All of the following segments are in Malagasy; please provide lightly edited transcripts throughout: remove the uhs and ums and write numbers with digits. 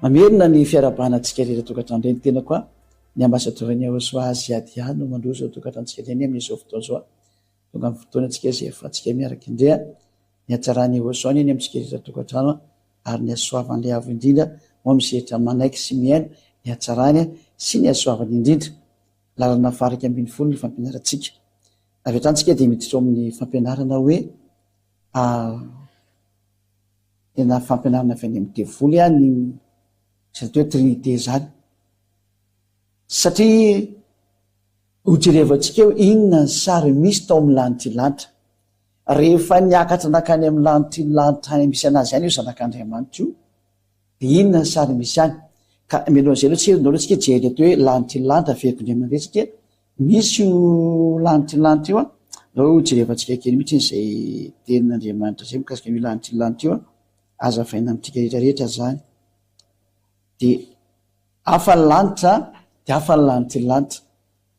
mamerina ny fiarabanantsika rehetra tokatrano reny tena koa ny ambasadorany Ahosoa Aziadia no mandroso tokatrantsika reny amin'izao fotoana zao tonga amin'ny fotoana antsika izay efa antsika miaraka indray ny hatsarany Ahosoa ny amintsika rehetra tokatrano ary ny hasoavan'ilay avo indrindra moa misehatra manaiky sy miaina ny hatsarany sy ny hasoavany indrindra lalana faraka 12 ny fampianarantsika avy hatransika dia miditra amin'ny fampianarana hoe tena fampianarana avy any amin'ny devoly ny zay hoe trinité zany satria hojerevantsika hoe inona ny sary misy tao amin'ny lanitry lanitra rehefa niakatra nakany amin'ny lanitry lanitra any misy anazy any io zanak'Andriamanitra io dia inona ny sary misy any ka mialohan'izay aloha tsy nao tsika jery hoe lanitry lanitra veriko indray mandeha satria misy io lanitry lanitra io ao jerevantsika kely mihitsy izay tenin'Andriamanitra zay mikasika io lanitry lanitra io aza vaina amintsika rehetrarehetra zany dia hafa ny lanitra dia hafa ny lanitry lanitra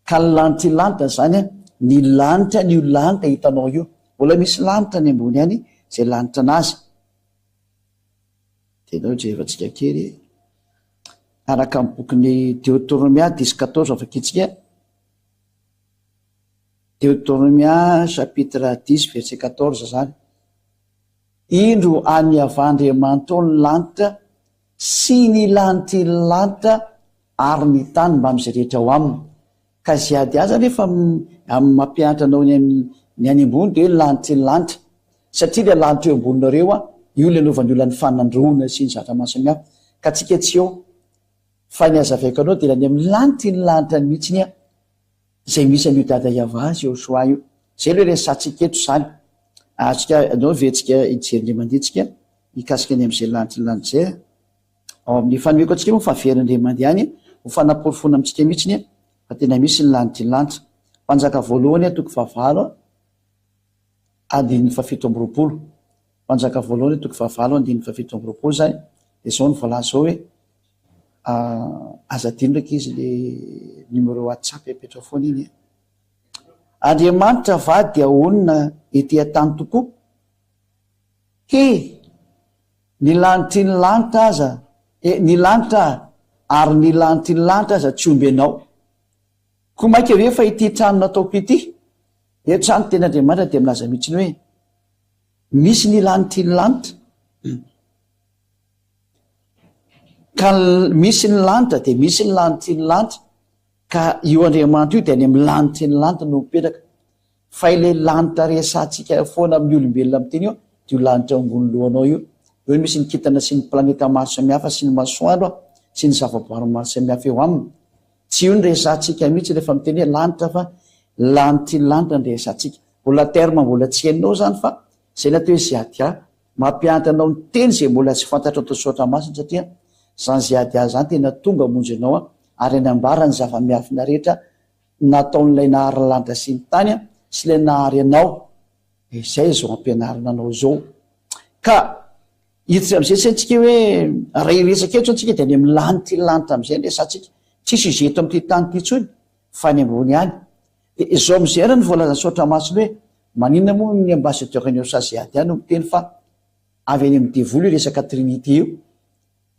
ka ny lanitry lanitra zany ny lanitra ny io lanitra hitanao io mbola misy lanitra ny ambony any zay lanitra anazy dia nao jerevantsika kely araka amin'ny bokin'ny Deutéronomia 10:14 avakitsika Deutéronomia chapitre 10 verset 14 zany indro aniavandriamanitra ny lanitra sy ny lanitry lanitra ary ny tany mba am'izay rehetra ao aminy ka ziady aza rehefa amin'ny mampianatra anao ny any ambony dia hoe lanitry lanitra satria le lanitra eo amboninareo io le novan'ny olona ny fanandroana sy ny zatra maro samihafa ka tsika tsy eo fa ny azavaiko anao dia lany amin'ny lanitry ny lanitra ny mihitsiny zay misy an'io dada Iavazy Ahosoa io zay loha resatsika eto zany atsika anao ventsika ijery manditsika mikasika any amin'izay lanitry lanitra zay ao amin'ny fanomeko antsika moa faverindray mandeha any ho fanaporofona amintsika mihitsiny fa tena misy ny lanitry lanitra mpanjaka voalohany toko 9 andininy 7 mpanjaka voalohany toko 9 andininy 7 zany dia zao ny voalaza zao hoe aza dino ndraiky izy le numéro WhatsApp apetra foana iny Andriamanitra va dia onona ety tany tokoa he ny lanitry ny lanitra aza ny lanitra ary ny lanitry ny lanitra aza tsy omby anao ko maika ve fa ity trano nataoko ity trano ten'Andriamanitra dia milaza mihitsiny hoe misy ny lanitry ny lanitra ka misy ny lanitra dia misy ny lanitry ny lanitra ka io Andriamanitra io dia any amin'ny lanitry ny lanitra no mipetraka fa ilay lanitra resantsika foana amin'ny olombelona amin'teny io dia io lanitra ambony lohanao io eo misy ny kintana sy ny planeta maro samihafa sy ny masoandro sy ny zavaboary maro samihafa eo aminy tsy io ny resantsika mihitsy rehefa miteny hoe lanitra fa lanitry ny lanitra ny resantsika mbola terma mbola tsy hainao zany fa zay natao hoe ziadia mampianatra anao ny teny zay mbola tsy fantatra atao soatra masina satria zany ziadia zany tena tonga monjy anao ary anambara ny zava-miafina rehetra nataon'ilay nahary lanitra sy ny tany sy ilay nahary anao izay zao ampianarana anao zao ka hiditra am'izay tsy antsika hoe raha iresaka etso antsika dia any amin'ny lanitry lanitra am'izay ny resantsika tsisy izeto amin'ity tany ty tsony fa ny ambony any dia izao am'izay ara ny voalaza soatra masina hoe maninona moa ny ambasadorany Ahosoa Aziadia no miteny fa avy any amin'ny devoly io resaka trinité io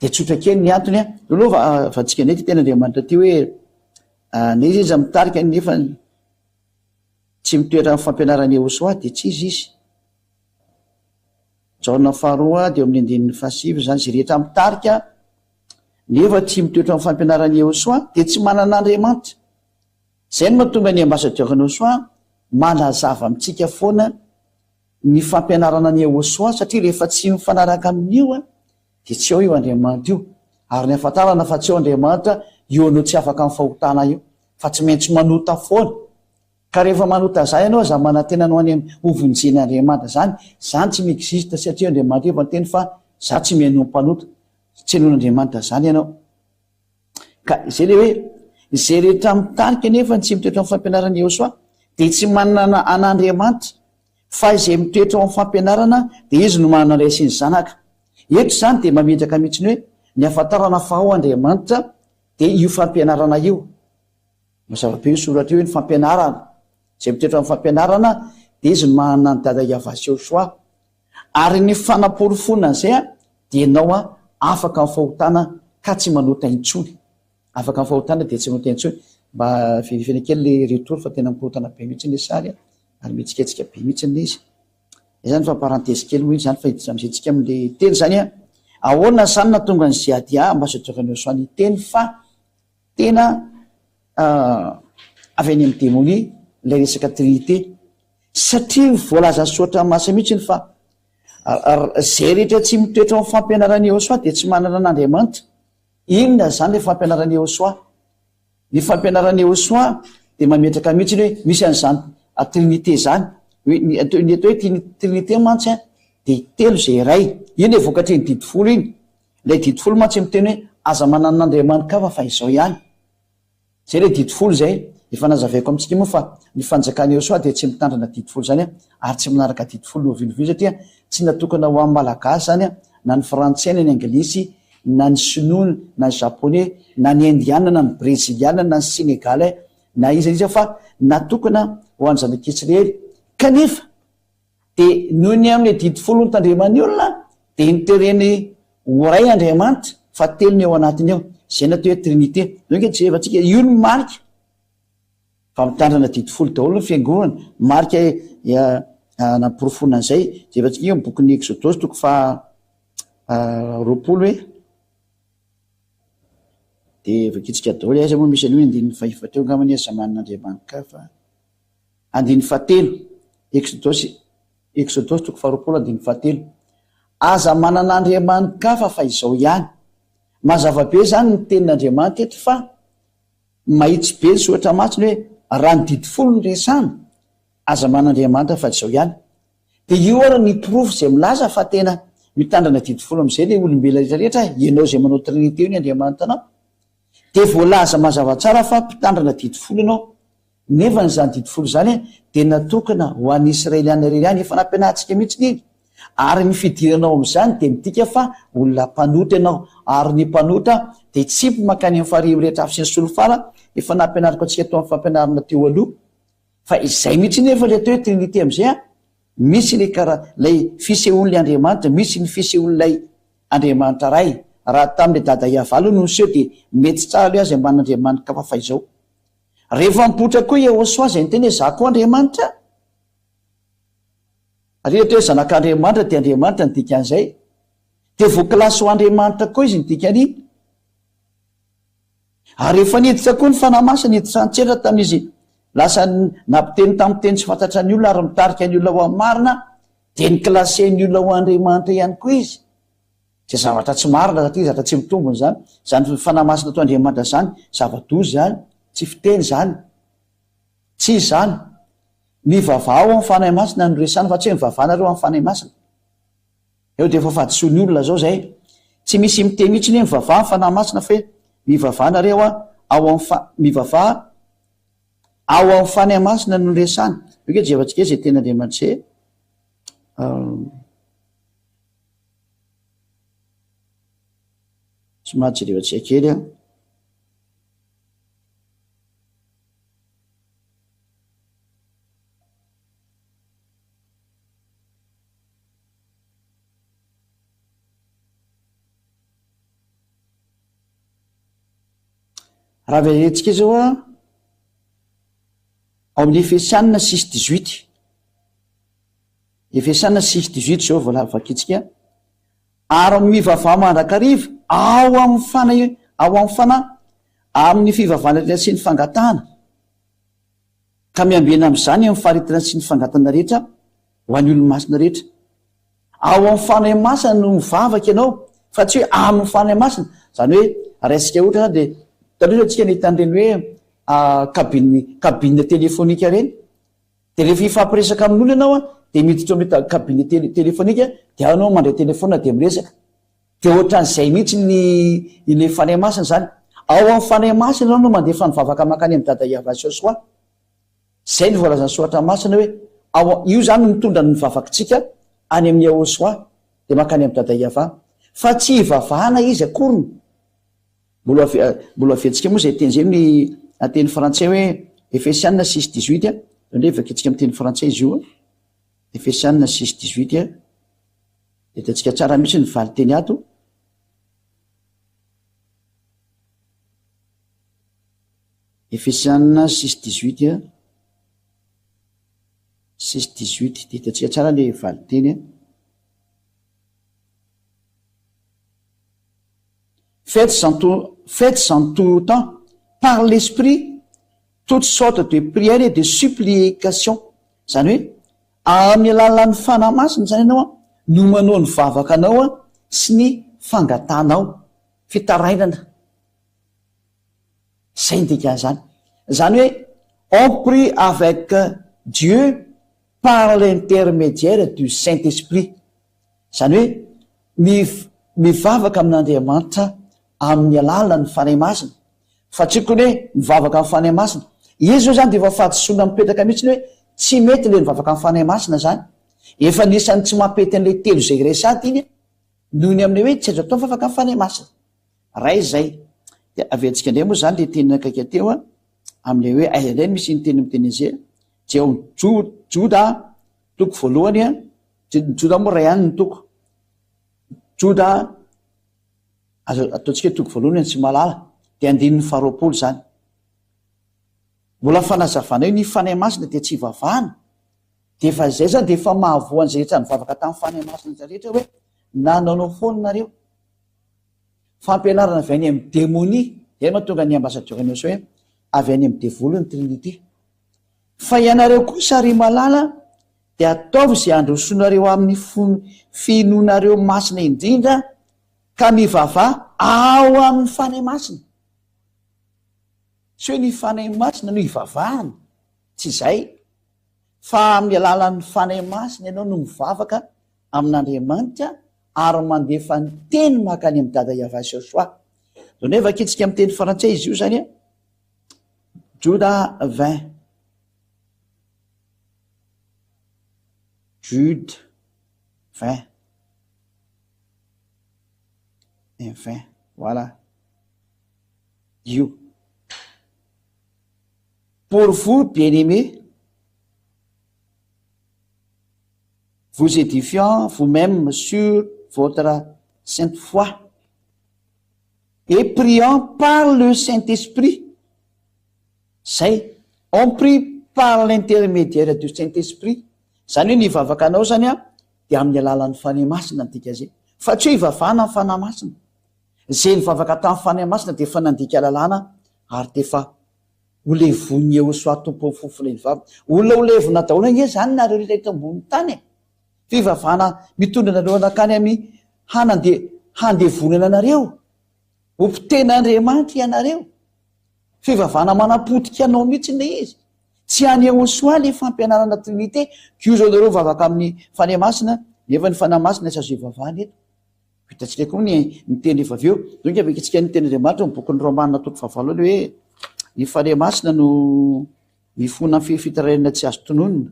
dia tsotra kely ny antony aloha vantsika ndray ty ten'Andriamanitra ty hoe ne izy izy mitarika nefa tsy mitoetra amin'ny fampianarany Ahosoa dia tsy izy Jaona faharoa dia amin'ny andininy 7 zany zay rehetra mitarika nefa tsy mitoetra amin'ny fampianarany Ahosoa dia tsy manan'Andriamanitra zay no mahatonga ny ambasadorany Ahosoa manazava amintsika foana ny fampianarana ny Ahosoa satria rehefa tsy mifanaraka amin'io dia tsy eo io Andriamanitra io ary ny afantarana fa tsy eo Andriamanitra io anao tsy afaka amin'ny fahotana io fa tsy maintsy manota foana ka rehefa manota zay ianao aza manantena no any hovonjen'Andriamanitra zany tsy miexiste satria Andriamanitra io fa teny fa za tsy mihaino mpanota tsy hainon'Andriamanitra zany ianao ka izay le hoe izay rehetra mitarika nefa tsy mitoetra amin'ny fampianarana Ahosoa dia tsy manana an'Andriamanitra fa izay mitoetra amin'ny fampianarana dia izy no manana ray sy ny zanaka eto zany dia mametraka mihitsiny hoe ny afantarana fa ao Andriamanitra dia io fampianarana io mazava-be io soratra io hoe ny fampianarana izay mitoetra amin'ny fampianarana dia izy manana ny dada Iavazy Ahosoa ary ny fanaporofona zay dia ianao afaka amin'ny fahotana ka tsy manota intsony afaka mifahotana de tsy manota intsony mba firifena kely le retory fa tena mikorotana be mihitsy le sary ary mitsiketsika be mihitsy le izy zany fa parentese kely moa izy zany fa amizetsika am'le teny zany ahoana zany natonga ny ziadia ambasadorany Josuah ny teny fa tena avy any amin'ny démonie ilay resaka trinité satria voalaza soatra masa mihitsy ny fa zay rehetra tsy mitoetra amin'ny fampianarany Josuah de tsy manana n'Andriamanitra inona zany le fampianarany Josuah ny fampianarany Josuah de mametraka mihitsy hoe misy an'izany trinité zany ny atao hoe trinité mantsy de telo zay iray iny hoe vokatry ny didi folo iny ilay didi folo mantsy miteny hoe aza manana n'Andriamanitra kafa fa izao ihany zay le didi folo zay efa nazavaiko amintsika moa fa ny fanjakany Josuah de tsy mitandrina didi folo zany ary tsy manaraka didi folo novinovy satria tsy natokana ho amin'ny malagasy zany na ny frantsay na ny anglisy na ny sinoa na ny japonais na ny indiana na ny brésiliana na ny sénégalais na iza fa natokana ho an'ny zanak'Israely kanefa de noho ny amin'ny didi folo nitandremany olona de nitereny oray Andriamanitra fa telo ny ao anatiny ao zay natao hoe trinité donc tsy evatsika io ny marika fa mitandrina didi folo daholo ny fiangonana marika nampirofona an'izay zay evatsika io bokin'ny Exodus toko fa roapolo hoe de vakitsika daholo aiza moa misy an'io andininy faefatra eo ngamany aza manan'Andriamanitra fa andiny fahatelo Exodus toko faharoapolo andiny fahatelo aza manan'Andriamanitra fa izao ihany mazava be zany ny tenin'Andriamanitra eto fa mahitsy be ny soatra matsiny hoe raha ny didi folo ny resana aza manan'Andriamanitra fa izao ihany de io ara ny profo zay milaza fa tena mitandrina didi folo am'izay le olombela rehetrarehetra ianao zay manao trinité io ny Andriamanitra anao de voalaza mazava tsara fa mpitandrina didi folo ianao nefa nyzany didi folo zany de natokana ho an'ny Israeliana rery ihany efa nampianaritsika mihitsy iny ary ny fidiranao am'izany de midika fa olona mpanotra ianao ary ny mpanotra de tsy makany amin'ny farihy rehetra afy sy ny solofala efa nampianariko atsika tao amin'ny fampianarana teo aloha fa izay mihitsy iny efa le atao hoe trinité am'izay misy le karaha lay fisehoan'le Andriamanitra misy ny fisehoan'lay Andriamanitra ray raha tamin'le dada Iavalo no niseho de mety tsara le azy amban'Andriamanitra fa izao rehefa mipotra koa Josuah zay nyteny hoe za koa Andriamanitra ary ohatra hoe zanak'Andriamanitra de Andriamanitra ny dikan'izay de voakilasy ho Andriamanitra koa izy ny dikany ary rehefa niditra koa ny fanahy masina niditra antseratra tamin'izy lasa nampiteny tamin'ny teny tsy fantatra ny olona ary mitarika ny olona ho amin'ny marina de ny klaseny olona ho Andriamanitra ihany koa izy zay zavatra tsy marina satria zavatra tsy mitombony zany zany fanahy masina to Andriamanitra zany zava-dozy zany tsy fiteny zany tsy zany mivavah ao amin'ny fanahy masina no resana fa tsy hoe mivavahanareo amin'ny fanahy masina eo de efa fadisoany olona zao zay tsy misy miteny mihitsy ny hoe mivavaha amin'ny fanahy masina fa hoe mivavahanareo mivavaha ao amin'ny fanahy masina no resana oke jevatsika zay tena Andriamanitra zay somary jerevatsika kely raha verentsika zao ao amin'ny Efesianina 6:18 Efesianina 6:18 zao voalavakitsika ary mivavaha mandrakariva ao amin'ny fanahy amin'ny fivavahana sy ny fangatahana ka miambena am'izany amin'ny faharetana sy ny fangatana rehetra ho an'ny olo-masina rehetra ao amin'ny fanahy masina no mivavaka ianao fa tsy hoe amin'ny fanahy masina zany hoe raisika ohatra de taloha atsika nahitany reny hoe kabine telefonika reny de rehefa ifampiresaka amin'olo ianao de miditra mety kabine telefonika de anao mandray telefona de miresaka de ohatran'izay mihitsy ile fanahy masina zany ao amin'ny fanahy masina anao no mandefa nivavaka makany amin'ny dada Iava Josuah zay ny voalazany soatra masina hoe io zany no mitondra ny mivavakitsika any amin'ny Josuah de makany amin'ny dada Iava fa tsy hivavahana izy akoriny mbola aventsika moa zay teny zay ny ateny frantsay hoe Efesianina 6:18 ndrevaka itsika amin'ny teny frantsay izy io Efesianina 6:18 de tatsika tsara mihitsy ny valy teny ato Efesiana 6:18 6:18 de hitantsika tsara le valiteny faites en tout temps par l'esprit toutes sortes de prières et de supplications. Zany hoe amin'ny alalan'ny fanahy masina zany ianao no manao ny vavaka anao sy ny fangatanao fitarainana. Zay ny dikan'izany. Zany hoe on prie avec Dieu par l'intermédiaire du Saint-Esprit. Zany hoe mivavaka amin'Andriamanitra amin'ny alalan'ny fanahy masina. Fa tsy koa hoe mivavaka amin'ny fanahy masina. Izy zao zany de efa fahadisoana mipetraka mihitsy hoe tsy mety le mivavaka amin'ny fanahy masina zany. Efa nisany tsy mampety an'le telo zay resady iny noho ny amin'le hoe tsy azo atao mivavaka amin'ny fanahy masina. Ray zay. De aventsika indray moa zany le teny akaiky teo am'le hoe aiza indray misy ny teny miteny izay dia Joda toko voalohany Joda moa ray ihany ny toko. Joda ataontsika toko voalohany tsy malala de 9:20 zany. Mbola fanazavana io ny fanahy masina dia tsy ivavahana. De efa zay zany de efa mahavoa an'izay rehetra mivavaka tamin'ny fanahy masina rehetra hoe nanao foana nareo. Fampianarana avy any amin'ny démonie, zay mahatonga ny ambassadeur-ny hoe avy any amin'ny dévolu ny trinité. Fa ianareo kosa ary malala de ataovy izay androsoanareo amin'ny finoanareo masina indrindra ka mivavaha ao amin'ny fanahy masina. Tsy hoe ny fanahy masina no ivavahana, tsy zay. Fa amin'ny alalan'ny fanahy masina ianao no mivavaka amin'Andriamanitra ary mandefa ny teny makany amin'ny dada Yahvé soa. Zao nefa akitsika amin'ny teny frantsay izy io zany Juda 20. Jude 20. Et 20. Voilà. You. Pour vous, bien-aimés, vous édifiant vous-même sur votre sainte foi et priant par le Saint-Esprit. C'est, on prie par l'intermédiaire du Saint-Esprit. Zany hoe ny ivavaka anao zany dia amin'ny alalan'ny fanahy masina ndika zay. Fa tsy hoe ivavahana amin'ny fanahy masina. Zay nivavaka tamin'ny fanahy masina dia efa nandika lalàna ary dia efa olevony eo soa tompo fofona ny vava. Olona olevona daholo nge zany nareo rehetra ambony tany. Fivavahana mitondra nareo anakany amin'ny handevonana anareo. Ompitena Andriamanitra ianareo. Fivavahana manapotika anao mihitsy le izy. Tsy any eo soa le fampianarana trinité. Io zao nareo vavaka amin'ny fanahy masina, nefa ny fanahy masina tsy azo ivavahana eto. Hitantsika koa ny teny efa avy eo. Donc avekitsika ny teny Andriamanitra ny bokin'ny Romanina toko 9 hoe ny fanahy masina no mifona amin'ny fitarainana tsy azo tononona.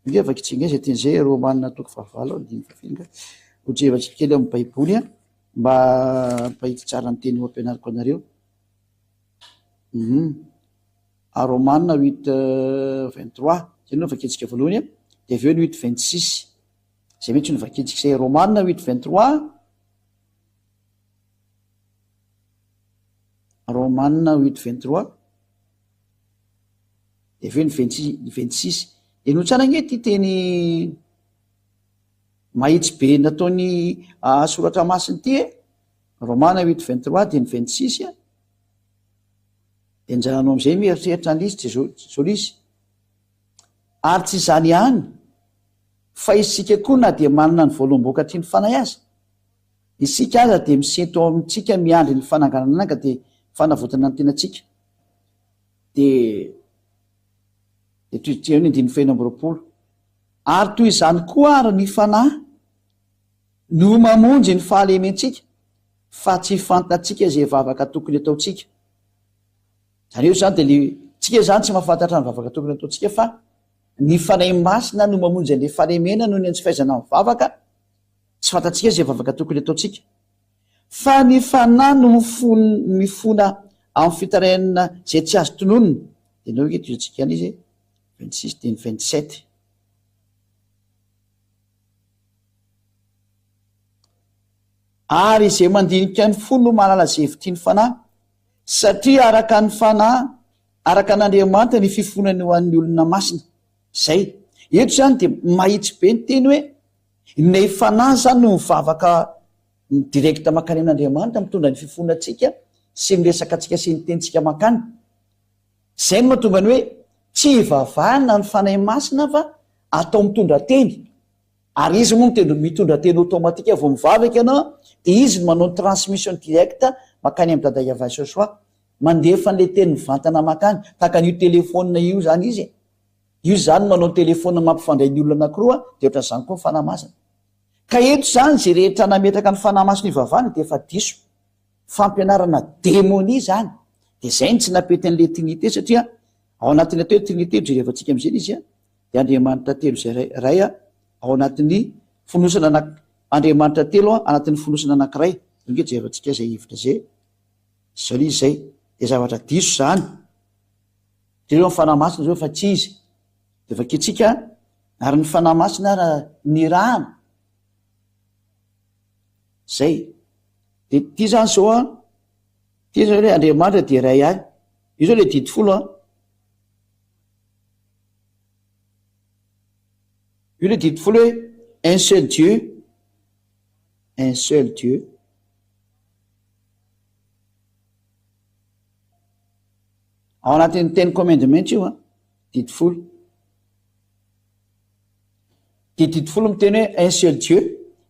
Inge vakitsika zay teny zay Romanina toko 9 hojevatsika kely amin'ny Baiboly mba mpahita tsara ny teny ho ampianariko anareo. Romanina 8:23 zay no vakitsika voalohany de avy eo ny 8:26 zay mihitsy no vakitsika zay Romanina 8:23 Romanina 8:23 de avy eo ny 26 de no tsara nge ty teny mahitsy be nataony soratra masiny ty Romanina 8:23 de ny 26 de njananao am'izay mieritreritra ny lisy zao izy. Ary tsy zany ihany fa isika koa na dia manana ny voaloam-boka hatry ny fanahy aza. Isika aza dia misento amintsika miandry ny fananganana ka dia fanavotana ny tenatsika. De toy ny 9:20. Ary toy izany koa ary ny fanahy no mamonjy ny fahalementsika fa tsy fantatsika zay vavaka tokony ataotsika. Zany io zany de tsika zany tsy mahafantatra ny vavaka tokony ataotsika fa ny fanahy masina no mamonjy an'le fahalemena noho ny antsifaizana amin'ny vavaka tsy fantatsika zay vavaka tokony ataotsika. Fa ny fanahy no mifona amin'ny fitarainana zay tsy azo tononona. De nao hoe totsika any izy 26 de ny 27. Ary izay mandinika ny fo no mahalala zay hevitry ny fanahy satria araka ny fanahy araka an'Andriamanitra ny fifonany ho an'ny olona masina zay. Eto zany de mahitsy be ny teny hoe ny fanahy zany no mivavaka direkta makany amin'Andriamanitra mitondra ny fifonatsika sy ny resaka atsika sy ny tenitsika makany. Zay no mahatonga ny hoe tsy ivavahana ny fanahy masina fa atao mitondra teny. Ary izy moa no mitondra teny automatika vao mivavaka ianao de izy no manao transmission directa makany amin'ny dada Yahova Sosoa, mandefa an'le teny mivantana makany tahaka an'io telefona io zany izy. Io zany manao telefona mampifandray ny olona anankiroa de ohatran'izany koa ny fanahy masina. Ka eto zany zay rehetra nametraka ny fanahy masina ivavahana de efa diso, fampianarana démonie zany. De zay ny tsy napety an'le trinité satria ao anatin'ny atao hoe trinité jerevantsika am'zay izy a de Andriamanitra telo zay ray a ao anatin'ny fonosana Andriamanitra telo anatin'ny fonosana anankiray. Inge jerevantsika zay hevitra zay zany zay de zavatra diso zany. De eo ny fanahy masina zao fa tsy izy. De vaketsika ary ny fanahy masina ny rano zay. De ty zany zao a ty zao hoe Andriamanitra de ray ihany. Io zao le didi folo a. Io le didi folo hoe un seul Dieu, un seul Dieu. Ao anatin'ny ten commandement io a didi folo. De didi folo miteny hoe un seul Dieu.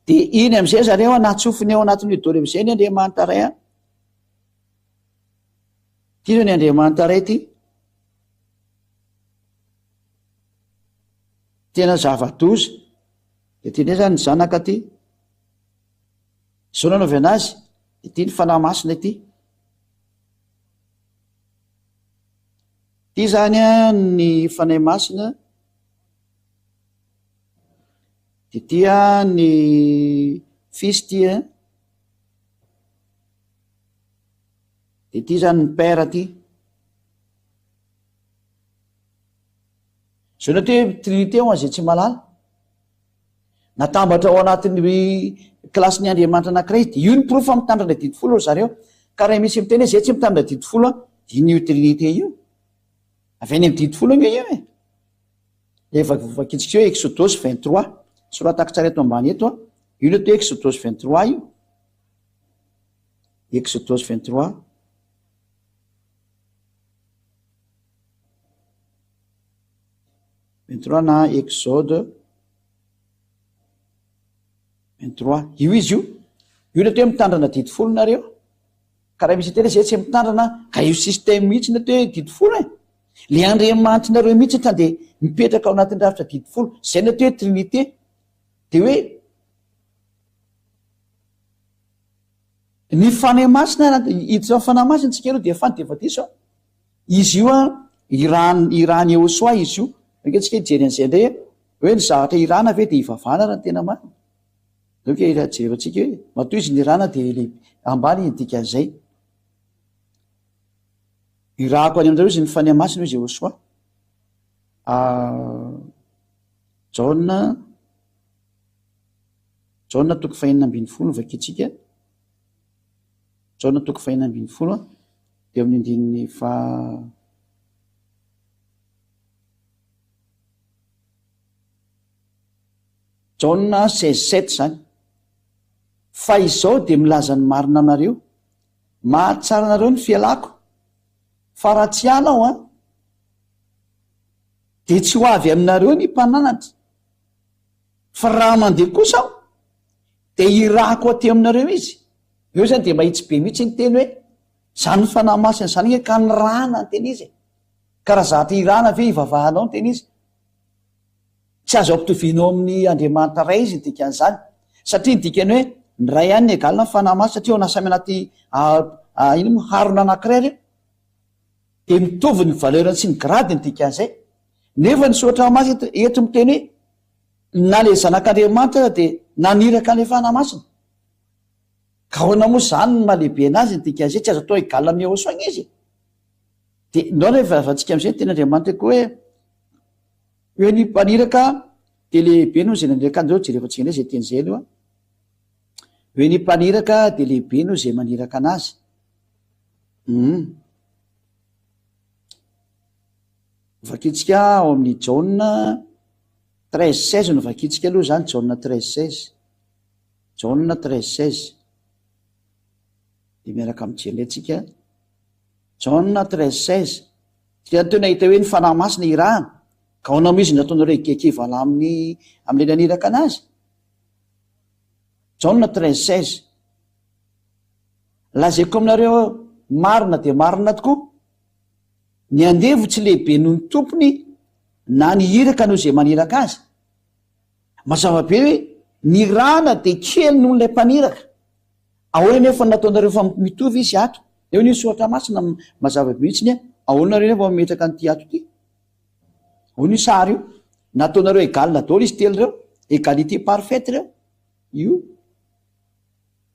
De iny am'izay zareo anatsofiny ao anatin'io daholo am'izay ny Andriamanitra ray a. Ty zao ny Andriamanitra ray ty. Tena zava-doza. De ty ndray zany ny zanaka ty. Zao nanaovy anazy. De ty ny fanahy masina ity. Ty zany a ny fanahy masina. De ty a ny fils ty a. De ty zany ny père ty. Zao na hoe trinité ho an'izay tsy malala. Natambatra ao anatin'ny klasy ny Andriamanitra anankiray de io ny proof mitandrina didi folo zareo. Ka raha misy miteny hoe zay tsy mitandrina didi folo de io trinité io. Avy any amin'ny didi folo nge io e. Efa vakitsika hoe Exodus 23. Soratako tsara eto ambany eto a. Io le hoe Exodus 23 io. Exodus 23. Na Exode 23. Io izy io. Io le hoe mitandrana didi folo nareo. Ka raha misy tena zay tsy mitandrana ka io système mihitsy na hoe didi folo e. Le Andriamanitra nareo mihitsy tany de mipetraka ao anatin'ny rafitra didi folo. Zay na hoe trinité. De hoe ny fanahy masina hiditra fanahy masina tsika aloha de fany de fa diso. Izy io a irany eo soa izy io. Anketsika hijery an'izay indray hoe ny zavatra irana ve de ivavahana raha ny tena marina. Donc jerevantsika hoe matoa izy ny irana de le ambany indika an'izay. Irahako any amin'izao izy ny fanahy masina izy eo soa. Jaona toko 5:20 vakitsika. Jaona toko 5:20 de amin'ny andininy Jaona 16:7 zany. Fa izao de milaza ny marina anareo, mahatsara anareo ny fialako, fa raha tsy ala aho de tsy ho avy aminareo ny mpananatra. Fa raha mandeha kosa aho de irahako aty aminareo izy. Eo zany de mahitsy be mihitsy ny teny hoe zany fanahy masina zany hoe ka ny rana ny teny izy. Ka raha zavatra irana ve ivavahanao ny teny izy. Tsy azo ampitovianao amin'ny Andriamanitra ray izy dika an'izany. Satria dikany hoe ny ray ihany ny egalina ny fanahy masina satria ao nasamy anaty ino harona anankiray reo. De mitovy ny valeur sy ny gradiny dika an'izay. Nefa ny soatra masina eto miteny hoe na le zanak'Andriamanitra de naniraka ny fanahy masina. Ka ahoana moa zany ny mahalehibe anazy dika an'izay tsy azo atao egalina amin'ny ao soagna izy. De ndao rehefa avantsika amin'izay teny Andriamanitra koa hoe ny mpaniraka de lehibe noho zay naniraka an'izao jerevantsika indray zay teny zay aloha. Hoe ny mpaniraka de lehibe noho zay maniraka anazy. vakitsika ao amin'ny Jauna 13:16 no vakitsika aloha zany Jauna 13:16 Jauna 13:16 de miaraka mijery atsika Jauna 13:16 dia teo nahita hoe ny fanahy masina irahana ka ao nama izy nataonareo kekevala amin'ny naniraka anazy. Jauna 13:16 lazaiko aminareo marina de marina tokoa ny andevo tsy lehibe noho ny tompony na ny iraka noho izay maniraka azy. Mazava be hoe ny rana de kely noho nilay mpaniraka ahoana nefa nataonareo fa mitovy izy ato eo ny soratra masina mazava be mihitsiny ahoanareo nefa mametraka nyty ato ty ao ny sary io nataonareo égal daholo izy telo reo égalité parfaite reo io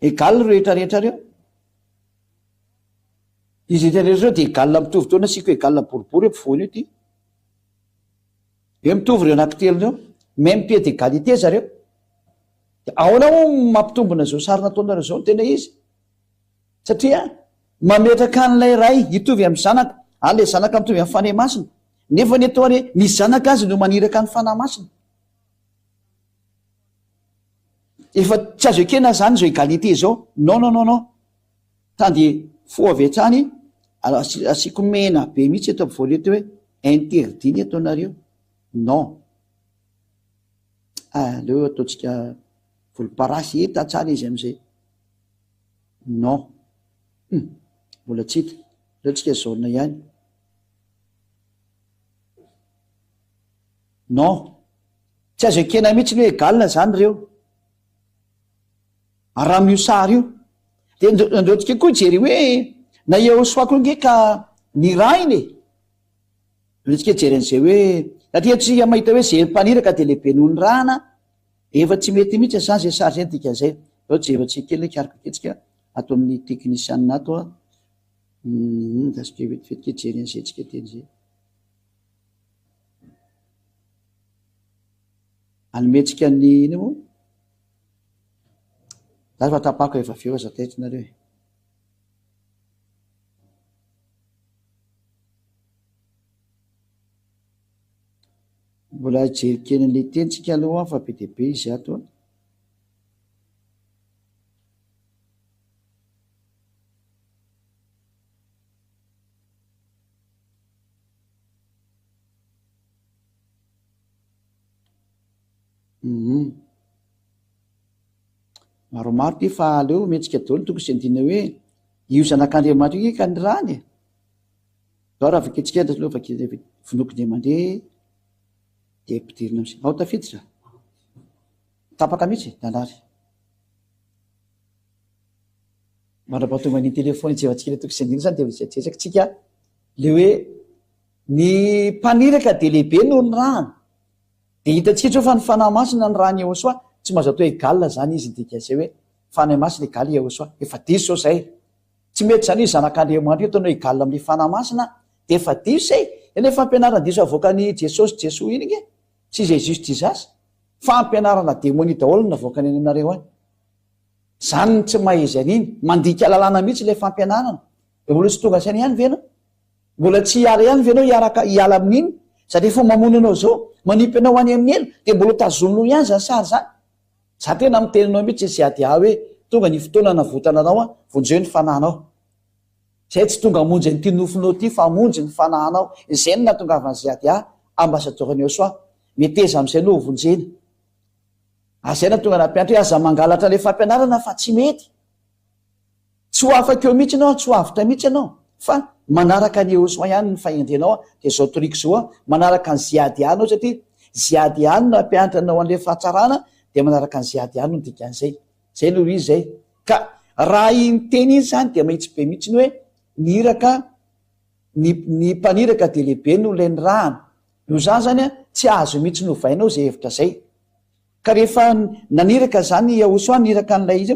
égal rehetrarehetra reo izy rehetrarehetra reo de égal mitovy taona sika égal boribory eo mpivoany io ty eo mitovy reo anankitelo reo même pied d'égalité zareo ahoana ho mampitombona zao sary nataonareo zao tena izy satria mametraka an'ilay ray hitovy amin'ny zanaka le zanaka mitovy amin'ny fanahy masina nefa ny atao hoe ny zanaka azy no maniraka ny fanahy masina efa tsy azo ekena zany zao égalité zao non tande fo avy hatrany asiko mena be mihitsy eto ampovoany eto hoe interdit ny ataonareo non leo ataontsika volomparasy hita tsara izy am'izay non mbola tsy hita leo tsika zaona ihany non tsy azo ekena mihitsy ny hoe égal zany reo raha mio sary io de andreotsika koa jery hoe na Yehosoa nge ka ny rainy tsika jery an'izay hoe satria tsika mahita hoe zay mpaniraka de lehibe noho ny rahana efa tsy mety mihitsy zany zay sary zay dika zay ao jevatsika kely karaka ketsika atao amin'ny teknisianina ato dasika vetivetiky jery an'izay tsika teny zay anometsika ny iny moa za fa tapako efa aveo aza taitinareo mbola jery kely an'le tenitsika aloha fa be deabe izy ato maromaro ty fa aleo metsika daolo toko sy andina hoe io zanak'Andriamanitra io ka ny rany ao raha vaketsika aloha vonoky de mandeha de ampidirina am'zay ao tafiditra tapaka mihitsy nanary mandrapato maniny telefony jevatsika toko sy andina zany de jesaky tsika le hoe ny mpaniraka de lehibe noho ny rany de hitatsika treo fa ny fanahy masina ny rany Yehosoa tsy mahazo atao égal zany izy dika zay hoe fanahy masina égal Yehosoa efa diso zao zay tsy mety zany izy zanak'Andriamanitra io ataonao égal amin'ny fanahy masina de efa diso zay eny fampianarana diso avoakany Jesosy Jesoa iny nge tsy zay justisasy fampianarana demoni daholo navoakany any aminareo any zany tsy mahaizy an'iny mandika lalàna mihitsy ilay fampianarana de mbola tsy tonga sany ihany vena mbola tsy hiala ihany venao hiala amin'iny satria fo mamony anao zao manipy anao any amin'ny elo de mbola tazoninao ihany zany sary zany za tena miteninao mihitsy sy ady hoe tonga ny fotoana navotana anao vonjeo ny fanahinao zay tsy tonga monjy nyty nofinao ty fa monjy ny fanahinao zay ny natongavan'zay ady ambasadorany Yehosoa meteza am'izay no vonjena azay na tonga nampianatra hoe aza mangalatra le fampianarana fa tsy mety tsy ho afaka eo mihitsy anao tsy ho avitra mihitsy anao fa manaraka ny Yehosoa ihany ny fahendrenao de zao triko zao manaraka ny ziady anao satria ziady any no ampianatra anao an'le fahatsarana de manaraka ny ziady any no dikan'zay zay no izy zay ka raha iny teny iny zany de mahitsy be mihitsy ny hoe niraka ny mpaniraka de lehibe no lay ny rahana no zany zany tsy azo mihitsy novainao zay hevitra zay ka rehefa naniraka zany Yehosoa niraka n'lay izy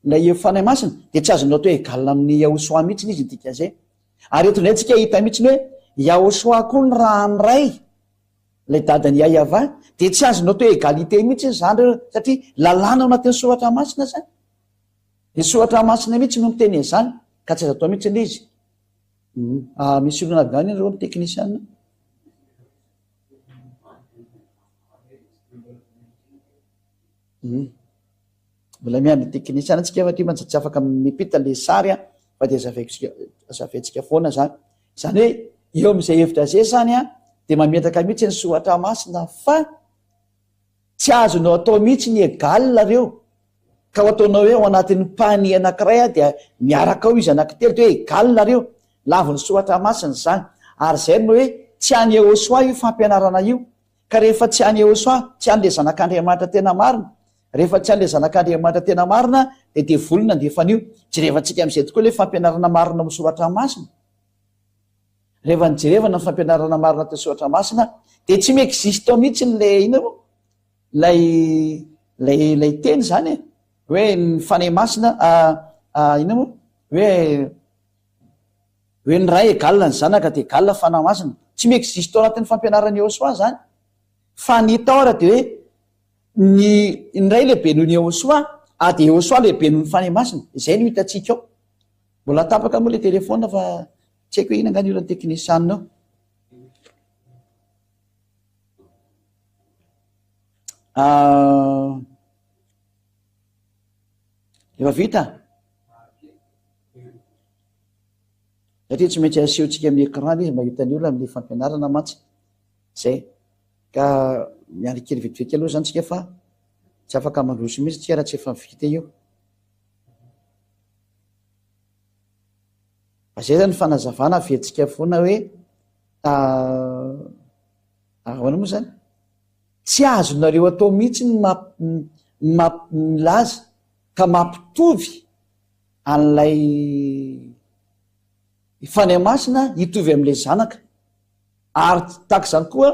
lay fanahy masina de tsy azonao atao égal amin'ny Yehosoa mihitsy izy dikan'zay ary eto ndray tsika hita mihitsy ny hoe Yehosoa koa ny rahany ray lay dadany Yahva de tsy azonao atao égalité mihitsy zany reo satria lalàna ao anatin'ny soratra masina zany de soratra masina mihitsy no miteny zany ka tsy azo atao mihitsy le izy misy olona gany reo teknisianina mbola miany teknisiana antsika fa ty mantsy afaka mipita le sary a fa de azavetsika foana zany zany hoe eo am'izay hevitra zay zany a de mametaka mihitsy ny sohatra masina fa tsy azonao atao mihitsy ny egalina reo ka ho ataonao hoe ao anatin'ny pani anankiray a dia miaraka ao izy anankitelo de hoe egalina reo laviny sohatra masina zany ary zay no hoe tsy any eosoa io fampianarana io ka rehefa tsy any eosoa tsy an'le zanak'andriamanitra tena marina rehefa tsy an'le zanak'andriamanitra tena marina de volona ndefanio tsy rehefa tsika am'izay tokoa le fampianarana marina misoratra masina rehefa nijerevana ny fampianarana marina te soratra masina de tsy miexiste ao mihitsy nle ina mo lay teny zany e hoe ny fanay masina ina mo hoe ny ray egalina ny zanaka de egalina fana masina tsy miexiste ao anatin'ny fampianarana eosoa zany fa ny tao ara de hoe ny ray lehibe noho ny eosoa de eosoa lehibe noho ny fanay masina zay no hitatsika ao mbola tapaka moa le telefona fa tsy haiko hoe ina angany olany teknisianao efa vita satria tsy maintsy asehotsika amin'ny écran izy mahitany olona am'le fampianarana mantsy zay ka miarikely vetivety aloha zany tsika fa tsy afaka mandroso mihitsy tsika raha tsy efa vita io zay zany fanazavana vetsika foana hoe ahoana moa zany tsy azonareo atao mihitsy milaza ka mampitovy an'lay fanay masina hitovy am'lay zanaka ary taky zany koa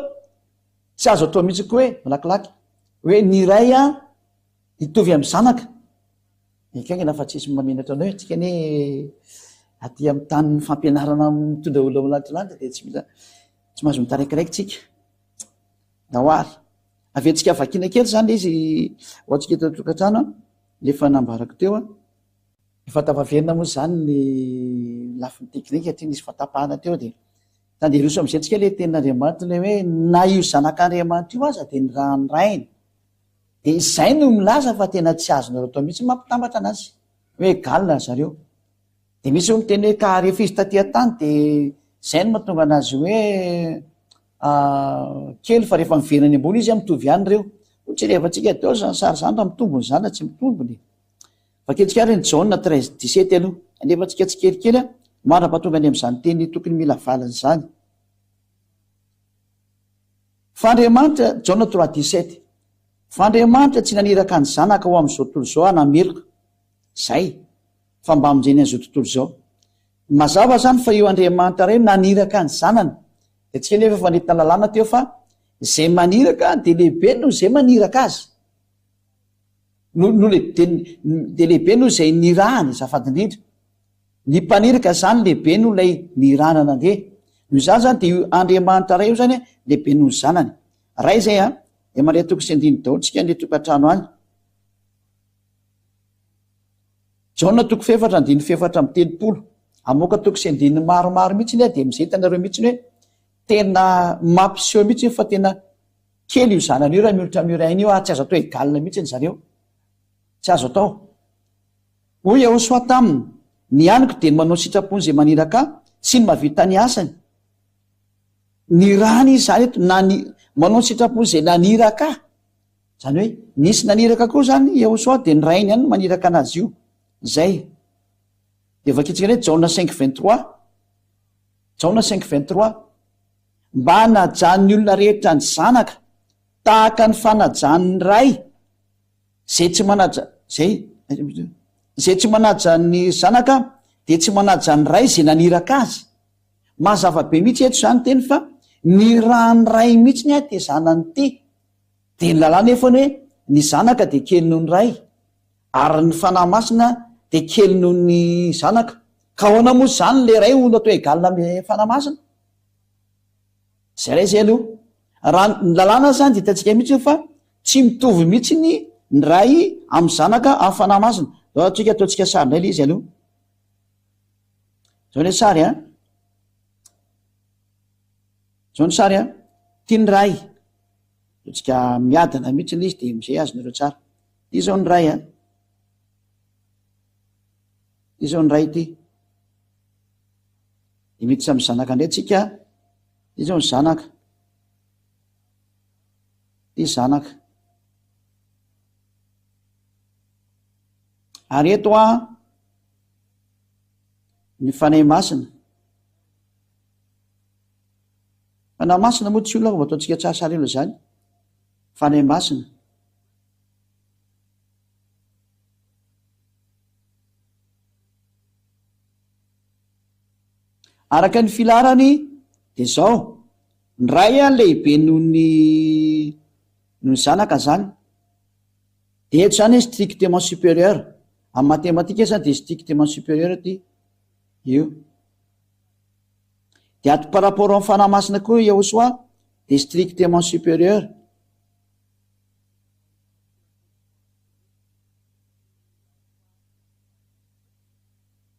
tsy azo atao mihitsy koa hoe malakilaky hoe ny ray a hitovy amy zanaka ikangana fa tsisy mamenatra anao hoe tsika ny aty amy tanyny fampianarana mitondra olo amlantilanta de tsy mahazo mitaraikiraiky tsika naoary avetsika vakina kely zany izy ohatsika tetokantrano lefa nambarako teo a efa tavaverina moa zany ny lafin'ny teknika hatria nisy fatapahana teo de tanderoso am'izay tsika le tenin'andriamanitra le hoe na io zanak'andriamanitra io aza de ny ranorainy de izay no milaza fa tena tsy azonareo atao mihitsy mampitambatra anazy hoe galina zareo de misy o miteny hoe ka rehefa izy tatia tany de zay no mahatonga anazy hoe kely fa rehefa miveriny ambony izy mitovy ihany reo tsy rehefa tsika teo zany sary zany raha mitombony zany tsy mitombony faketsika ary ny jauna 13-17 aloha nefa tsika tsy kelikely a marampatonga any am'izany teny tokony mila valany zany fandriamanitra jauna 3-17 fandriamanitra tsy naniraka ny zanaka ho am'izao tontolo zao anameloka zay fa mba aminjeny an'izao tontolo zao mazava zany fa io andriamanitra ray naniraka ny zanany de tsika nefa fa netina lalàna teo fa zay maniraka de lehibe noho zay maniraka azy de lehibe noho zay nirahany zafady indrindra ny mpaniraka zany lehibe noho lay niranana nde no zany zany de io andriamanitra ray io zany lehibe noho ny zanany ray zay a de mandray toko sy andiny daolo tsika nle tokantrano any jaona toko fefatra andiny fefatra amy telopolo amoka toko sy andiny maromaro mihitsy ny a de mizay tanareo mihitsy ny hoe tena mampiseho mihitsy fa tena kely io zanany io raha miolotra mirainy io tsy azo atao egalina mihitsy ny zareo tsy azo atao hoy eosoa taminy ny aniko de manao sitrapony zay maniraka sy ny mavita ny asany ny rany izy zany eto manao sitrapony zay naniraka zany hoe nisy naniraka koa zany eosoa de ny rainy ihany maniraka anazy io zay de vakitsika hoe jaona 5-23 jaona 5-23 mba najan'ny olona rehetra ny zanaka tahaka ny fanajan'ny ray zay tsy manaja ny zanaka de tsy manaja ny ray zay naniraka azy mazava-be mihitsy eto zany teny fa ny rany ray mihitsy ny a de zanany ty de ny lalàna efany hoe ny zanaka de kely noho ny ray ary ny fanahy masina de kely noho ny zanaka ka hoana moa zany le ray ono atao egalina amy fanahy masina zay ray zay aloha raha ny lalàna zany de hitantsika mihitsy fa tsy mitovy mihitsy ny ray amy zanaka amy fanahy masina tsika ataotsika sary ndray le izy aloha zao le sary a zao ny sary a tia ny ray tsika miadana mihitsy le izy de mizay azonareo tsara izao ny ray izao ny ray ity imity samy zanaka indray tsika izao ny zanaka ty zanaka ary eto ny fanahy masina fanahy masina moa tsy olona ataontsika tsarasara elo zany fanahy masina araka ny filarany de zao ny ray lehibe noho ny zanaka zany de eto zany strictement supérieur amin'ny matematika zany de strictement supérieur ty io de ato par rapport amin'ny fanahy masina koa iahosoa de strictement supérieur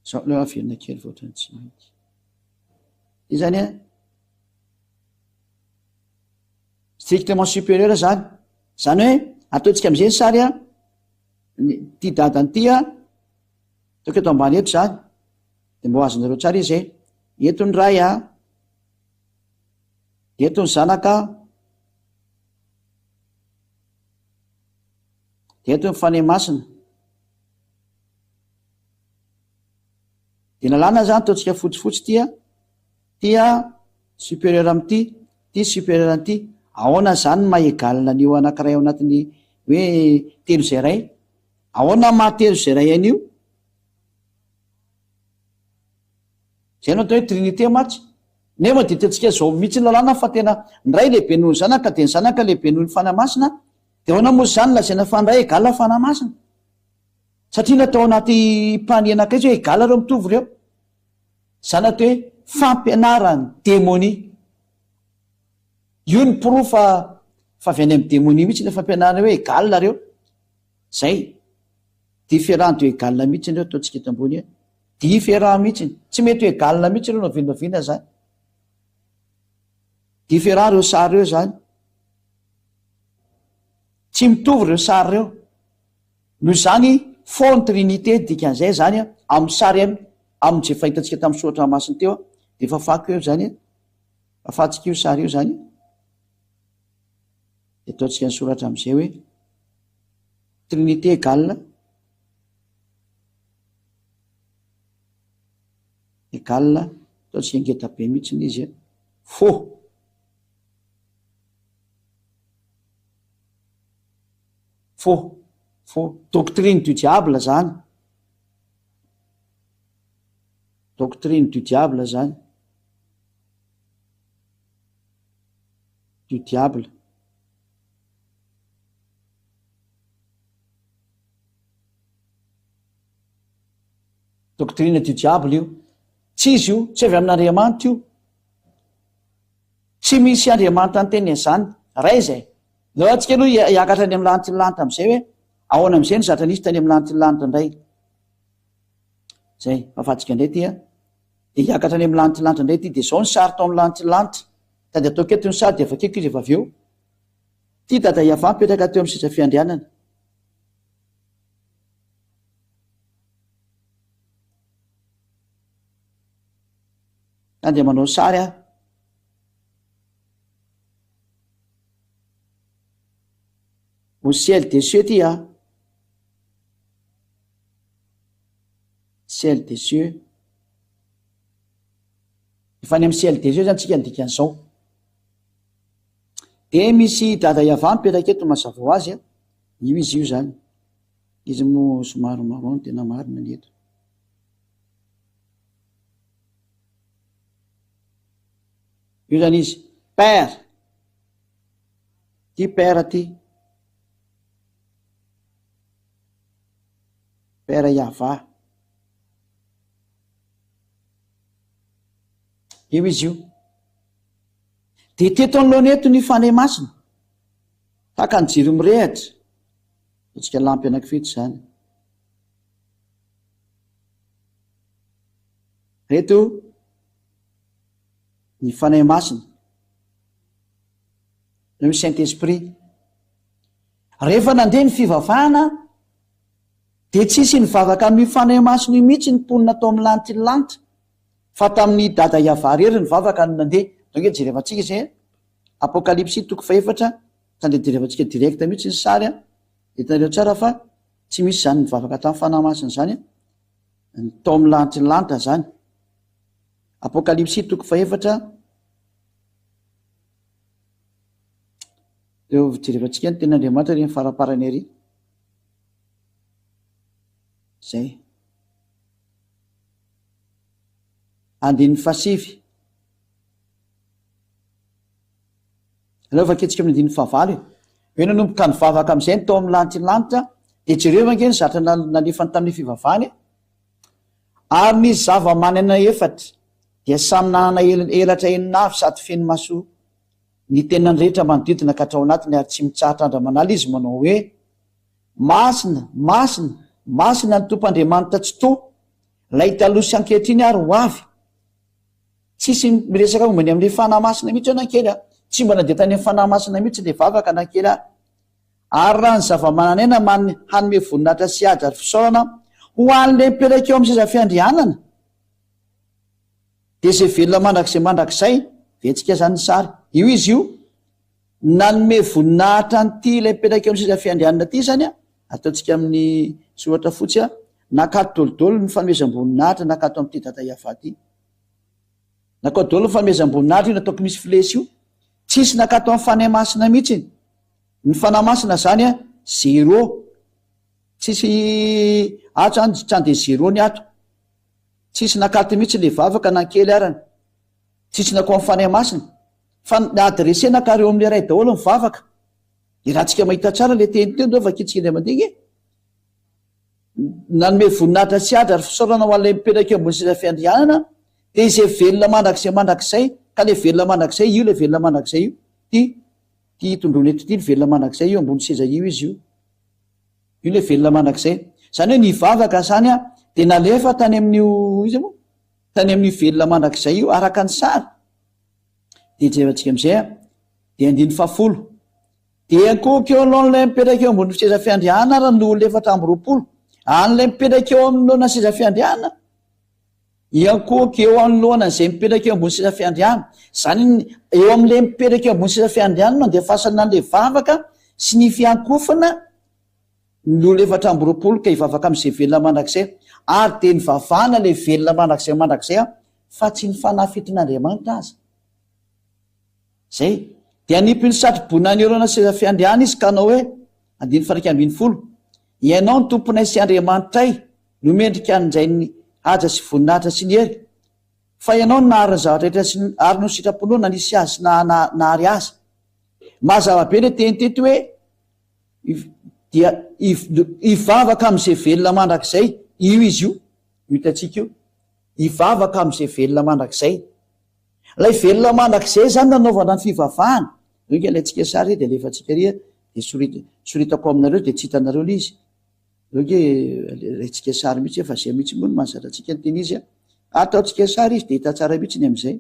zao le averina kely voatrany tsy mainty i zany strictement supérieur zany zany hoe ataotsika am'izay ny sary ty dadany ty toko eto ambany eto zany de mba ho azonareo tsara izy eto ny ray eto ny zanaka de eto ny fanahy masina de nalàna zany ataotsika fotsifotsy tia supérieur am'ty ty supérieur am'ty ahoana zany mahegalina an'io anankiray ao anatin'ny hoe telo zay ray ahoana mahatelo zay ray an'io zay no atao hoe trinité matsy nefa de tentsika zao mihitsy ny lalàna fa tena ny ray lehibe noho ny zanaka de ny zanaka lehibe noho ny fanahy masina de ahoana moa zany lazaina fa ny ray egalina fanahy masina satria natao anaty mpany anakay izy hoe egala reo mitovy reo zany atao hoe fampianarany démonie io ny profa fa avy any amin'ny démonie mihitsy le fampianarana hoe egalina reo zay différent de egalina mihitsy reo ataontsika eto ambony différent mihitsy tsy mety ho egalina mihitsy reo novinavina zany différent reo sary reo zany tsy mitovy reo sary reo noho zany fony trinité dikan'izay zany amin'ny sary amin'izay fahitantsika tamin'ny soratra masiny teo de fafako eo zany fafatsika io sary io zany de ataontsika ny soratra am'izay hoe trinité egalina ataontsika ngeta be mihitsy ny izy faux doctrine du diable zany doctrine du diable zany du diable doctrine du diable io tsy izy io tsy avy amin'Andriamanitra io tsy misy Andriamanitra nyteny zany ray zay no atsika aloha hiakatra any amin'ny lanitra ny lanitra am'izay hoe ahoana am'izay ny zatra nisy tany amin'ny lanitra ny lanitra indray zay fahafatsika indray ty de hiakatra any amin'ny lanitra ny lanitra indray ty de zao ny sary tao amin'ny lanitra ny lanitra tady atao keto ny sary de avakeko izy efa avy eo ty dada iava mipetraka teo amin'ny sisa fiandrianana andeha manao sary au ciel des cieux ty ciel des cieux efa any amin'ny ciel des cieux zany tsika ndikan'izao de misy dada iava mipetraka eto mazava ho azy io izy io zany izy moa somary marron tena marina ny eto io zany izy père ty père ty père Yahva io izy io de teto anoloana eto ny fanahy masina taka ny jiro mirehatra atsika lampy anakifito zany reto ny fanahy masina ny Saint Esprit rehefa nandeha ny fivavahana dia tsisy nivavaka mifanahy masony mihitsy ny mponina tao amin'ny lanitra ny lanitra fa tamin'ny dada iavarery nivavaka no nandeha donge jerevantsika izay apokalipsy toko 4 tandejerevantsika direkta mihitsy ny sary hitanareo tsara fa tsy misy zany nivavaka tamin'ny fanahy masiny zany tao amin'ny lanitra ny lanitra zany apokalipsy toko 4 eo jerevantsika ny ten'Andriamanitra reny faraparany ery zay andin'ny fasivy alefa ketsika amin'ny andin'ny fahavalo hoe nanomboka nivavaka am'izay ny tao amin'ny lanitra ny lanitra dia jereo vankeny zatra nalefany tamin'ny fivavahany ary ny zava-manana efatra dia samy nanana elatra eninavy sady feno maso ny tenany rehetra manodidina ka hatrao anatiny ary tsy mitsahatra andramanala izy manao hoe masina masina masina ny tompoandriamanitra tsy to lay talosy ankehitriny ary ho avy tsisy miresaka momba ny amin'le fanahy masina mihitsy ao nankely tsy mba nandeha tany amin'ny fanahy masina mihitsy le vavaka nankely ary raha ny zava-mananaina hanome voninahitra sy ady ary fisaorana ho an'le mipetraka eo amin'ny seza fiandrianana dia izay velona mandrakizay mandrakizay vetsika zany ny sary io izy io nanome voninahitra nyty ilay mipetraka eo amin'ny seza fiandrianana ty zany ataontsika amin'ny soratra fotsy nakato dolodolo ny fanomezam-boninahitra nakato amin'ity dada iavaty nakato dololo ny fanomezam-boninahitra io nataoko misy filesy io tsisy nakato amin'ny fanahy masina mihitsy ny fanahy masina zany zero tsisy ato zany trany de zero ny ato tsisy nakato mihitsy le vavaka nankely arany tsisy nako amin'ny fanahy masina fa adresena kareo amin'le ray daholo ny vavaka de raha tsika mahita tsara le teny teo dova kitsika indray mandiky nanome voninahitra sy ady ary fisaorana ho an'ilay mipetraka eo ambony seza fiandrianana dia izay velona mandrakizay mandrakizay ka le velona mandrakizay io le velona mandrakizay io ty tondrony eto ty ny velona mandrakizay io ambony seza io izy io le velona mandrakizay zany hoe nivavaka zany dia nalefa tany amin'io izy moa tany amin'ny velona mandrakizay io araka ny sary dia jerevantsika am'izay dia andiny fafolo dia akohoka eo alohan'ilay mipetraka eo ambony seza fiandrianana raha ny olona 420 an'ilay mipetraka eo amin'lohana seza fiandrianana iankohoka eo anoloana izay mipetraka eo ambony seza fiandrianana zany eo amin'ilay mipetraka eo ambony seza fiandrianana dia fasana an'ilay vavaka sy ny fiankofana ny olona 420 ka hivavaka amin'izay velona mandrakizay ary dia nivavahana ilay velona mandrakizay mandrakizay fa tsy ny fanahy fiton'Andriamanitra aza zay dia nipiny satrobona ny oloana seza fiandriana izy ka anao hoe andiny faraika ambiny folo ianao ny tomponay sy Andriamanitray nomendrika an'izay ny aja sy voninahitra sy ny hery fa ianao ny nahariny zavatra rehetra sy ary no sitraponao na nisy azy sy nahary azy mazava be le teny teto hoe dia ivavaka amin'izay velona mandrakizay io izy io hitantsika io ivavaka amin'izay velona mandrakizay lay velona mandrakizay zany nanaovana ny fivavahana oka layntsika sary dia alefantsika ry dia soritako aminareo dia tsy hitanareo le izy oke layntsika sary mihitsy efa zay mihitsy moa no mahazatra-tsika ny teny izy ataontsika sary izy dia hita tsara mihitsy ny amin'izay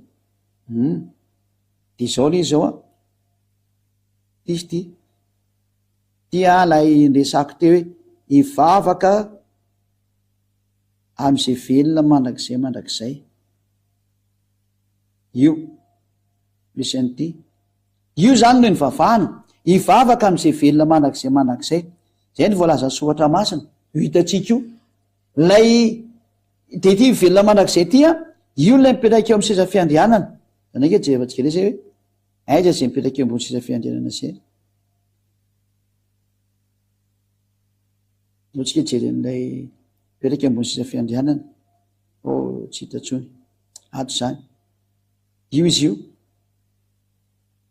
dia izao le izy zao izy tia lay nresako teo hoe ivavaka amin'izay velona mandrakizay mandrakizay io misy an'ity io zany no nivavahana ivavaka amin'izay velona mandrakizay mandrakizay zay ny voalaza soratra masina io hitantsika io lay de ty velona mandrakizay ty io lay mipetraka eo amin'ny seza fiandrianana zany ake jerevantsika le zay hoe aiza zay mipetraka eo ambony seza fiandrianana zay no tsika jery n'lay mipetraka eo ambony seza fiandrianana tsy hitantsony ato zany io izy io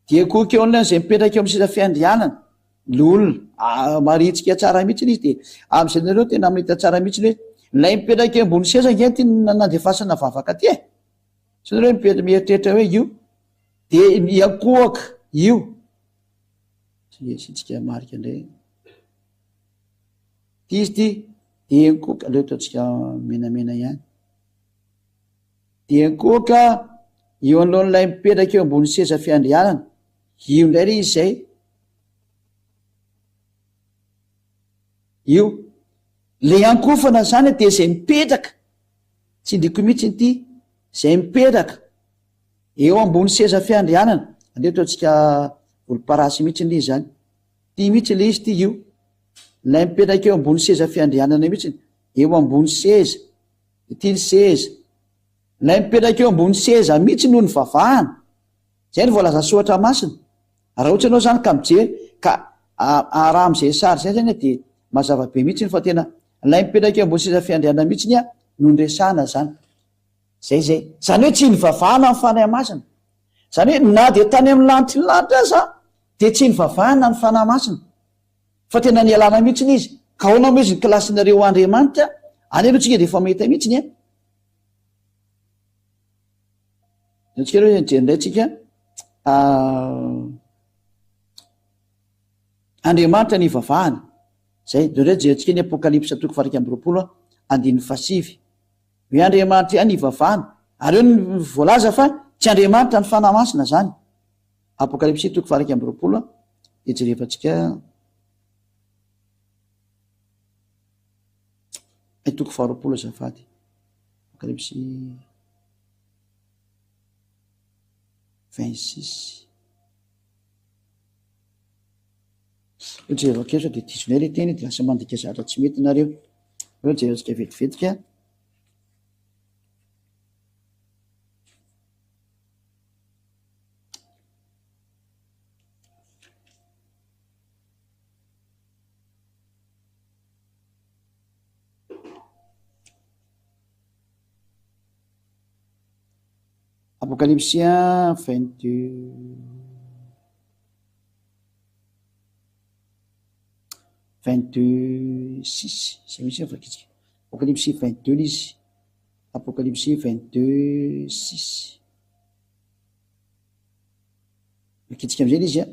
dia koka eo an'ilay zay mipetraka eo amin'ny seza fiandrianana lolona maritsika tsara mihitsy izy dia amin'izay nareo tena mahita tsara mihitsy hoe lay mipetraka eo ambony seza nge ty nandefasana vavaka ty sy nareo mieritreritra hoe io dia iankohaka io sitsika marika indray ty izy ty dia iankohaka aleo ataontsika menamena ihany dia iankohaka eo alohan'ilay mipetraka eo ambony seza fiandrianana io indray ry izy zay io le ankofana zany de zay mipetraka tsy ndiko mihitsy ity zay mipetraka eo ambony seza fiandrianana andeha ataontsika volomparasy mihitsy le zany ty mihitsy le izy ty io lay mipetraka eo ambony seza fiandrianana mihitsy eo ambony seza ity ny seza lay mipetraka eo ambony seza mihitsy noho ny vavahana zay ny voalaza soatra masina raha ohatra anao zany ka mijery ka raha am'izay sary zay zany de mazava be mihitsy ny fa tena lay mipetraka eo ambony seza fiandrianana mihitsy ny a nondresana zany zany hoe tsy ny vavahana ny fanahy masina zany hoe na de tany amin'ny lanitra za de tsy ny vavahana ny fanahy masina fa tena ny alana mihitsy ny izy ka hoanao izy ny klasinareo Andriamanitra any aloha tsika de efa mahita mihitsy ny tsika aloha jeryndray tsika Andriamanitra ny vavahana zay dore jerentsika ny Apokalipsa 3:7 hoe Andriamanitra ihany ivavahana ary eo ny voalaza fa tsy Andriamanitra ny fanahy masina zany. Apokalipsy 3:7 de jerefantsika 20 zafady Apokalipsy 26 jerevakesa de tisinay le teny de lasa mandika zatra tsy mety nareo eo jerentsika vetivetika Apokalipsy 26 zay misy fakitsika Apokalipsy 22 izy Apokalipsy 22:6 fakitsika am'zay izy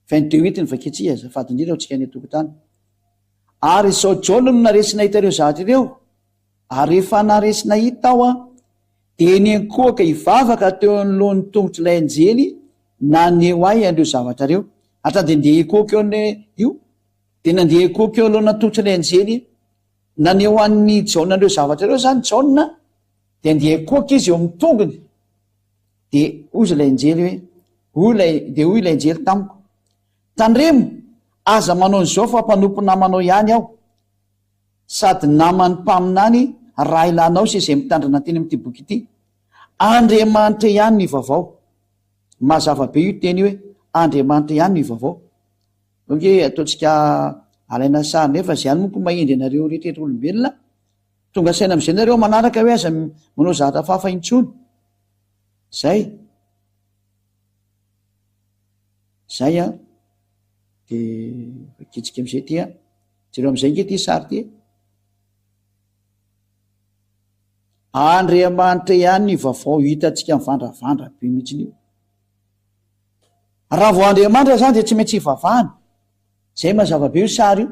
22:8 ny vakitsia azafady indrindra ho tsika any tokotany ary sao jaona no naresina hitareo zavatra ireo ary rehefa naresina hita ao de nenkoaka ivavaka teo anolohan'ny tongotry ilay anjely na neo ahy andreo zavatra reo atra de ndeha ekoka eo io de nandeha ekoka eo alohana tongotry ilay anjely na neo an'ny jaona andreo zavatra reo zany jaona de ndeha ekoka izy eo amin'ny tongony de ozy ilay anjely hoe hoy ilay anjely tamiko tandremo aza manao an'izao fa mpanompo namanao ihany aho sady namany mpaminany raha ilanao sy izay mitandrina teny amin'ity boky ity Andriamanitra ihany ny vaovao mazava be io teny hoe Andriamanitra ihany ny vaovao donc ataontsika alaina sary nefa zay ihany moko mahendry anareo rehetrrehetra olombelona tonga saina am'izay nareo manaraka hoe aza manao zavatra fafa intsony zay de kitsika am'izay ty jereo am'izay nge ty sary ty Andriamanitra ihany ny vaovao hitantsika mivandravandra be mihitsiny io raha vo Andriamanitra zany de tsy maintsy ivavahana zay mazava be io sary io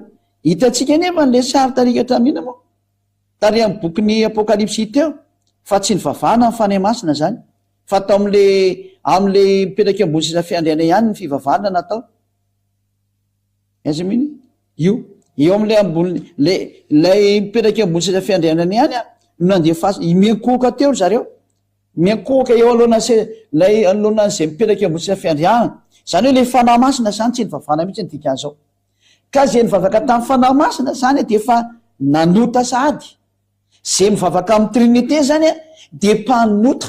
hitantsika nefa n'le sary tarika tramina moa tary amin'ny bokyny Apokalipsy teo fa tsy ny vavahana ny fanahy masina zany fa atao am'le mipetraka ambony seza fiandriana ihany ny fivavahana natao azaminy io eo am'le ambony lay mipetraka ambony seza fiandrianana ihany nandeha miankoka teo zareo miankoka eo lay alohanan'zay mipetraka ambony seza fiandrianana zany hoe le fanahy masina zany tsy ny vavahana mihitsy ny dikan'izao ka zay mivavaka tamin'ny fanahy masina zany de efa nanota sady zay mivavaka amin'ny trinité zany de mpanota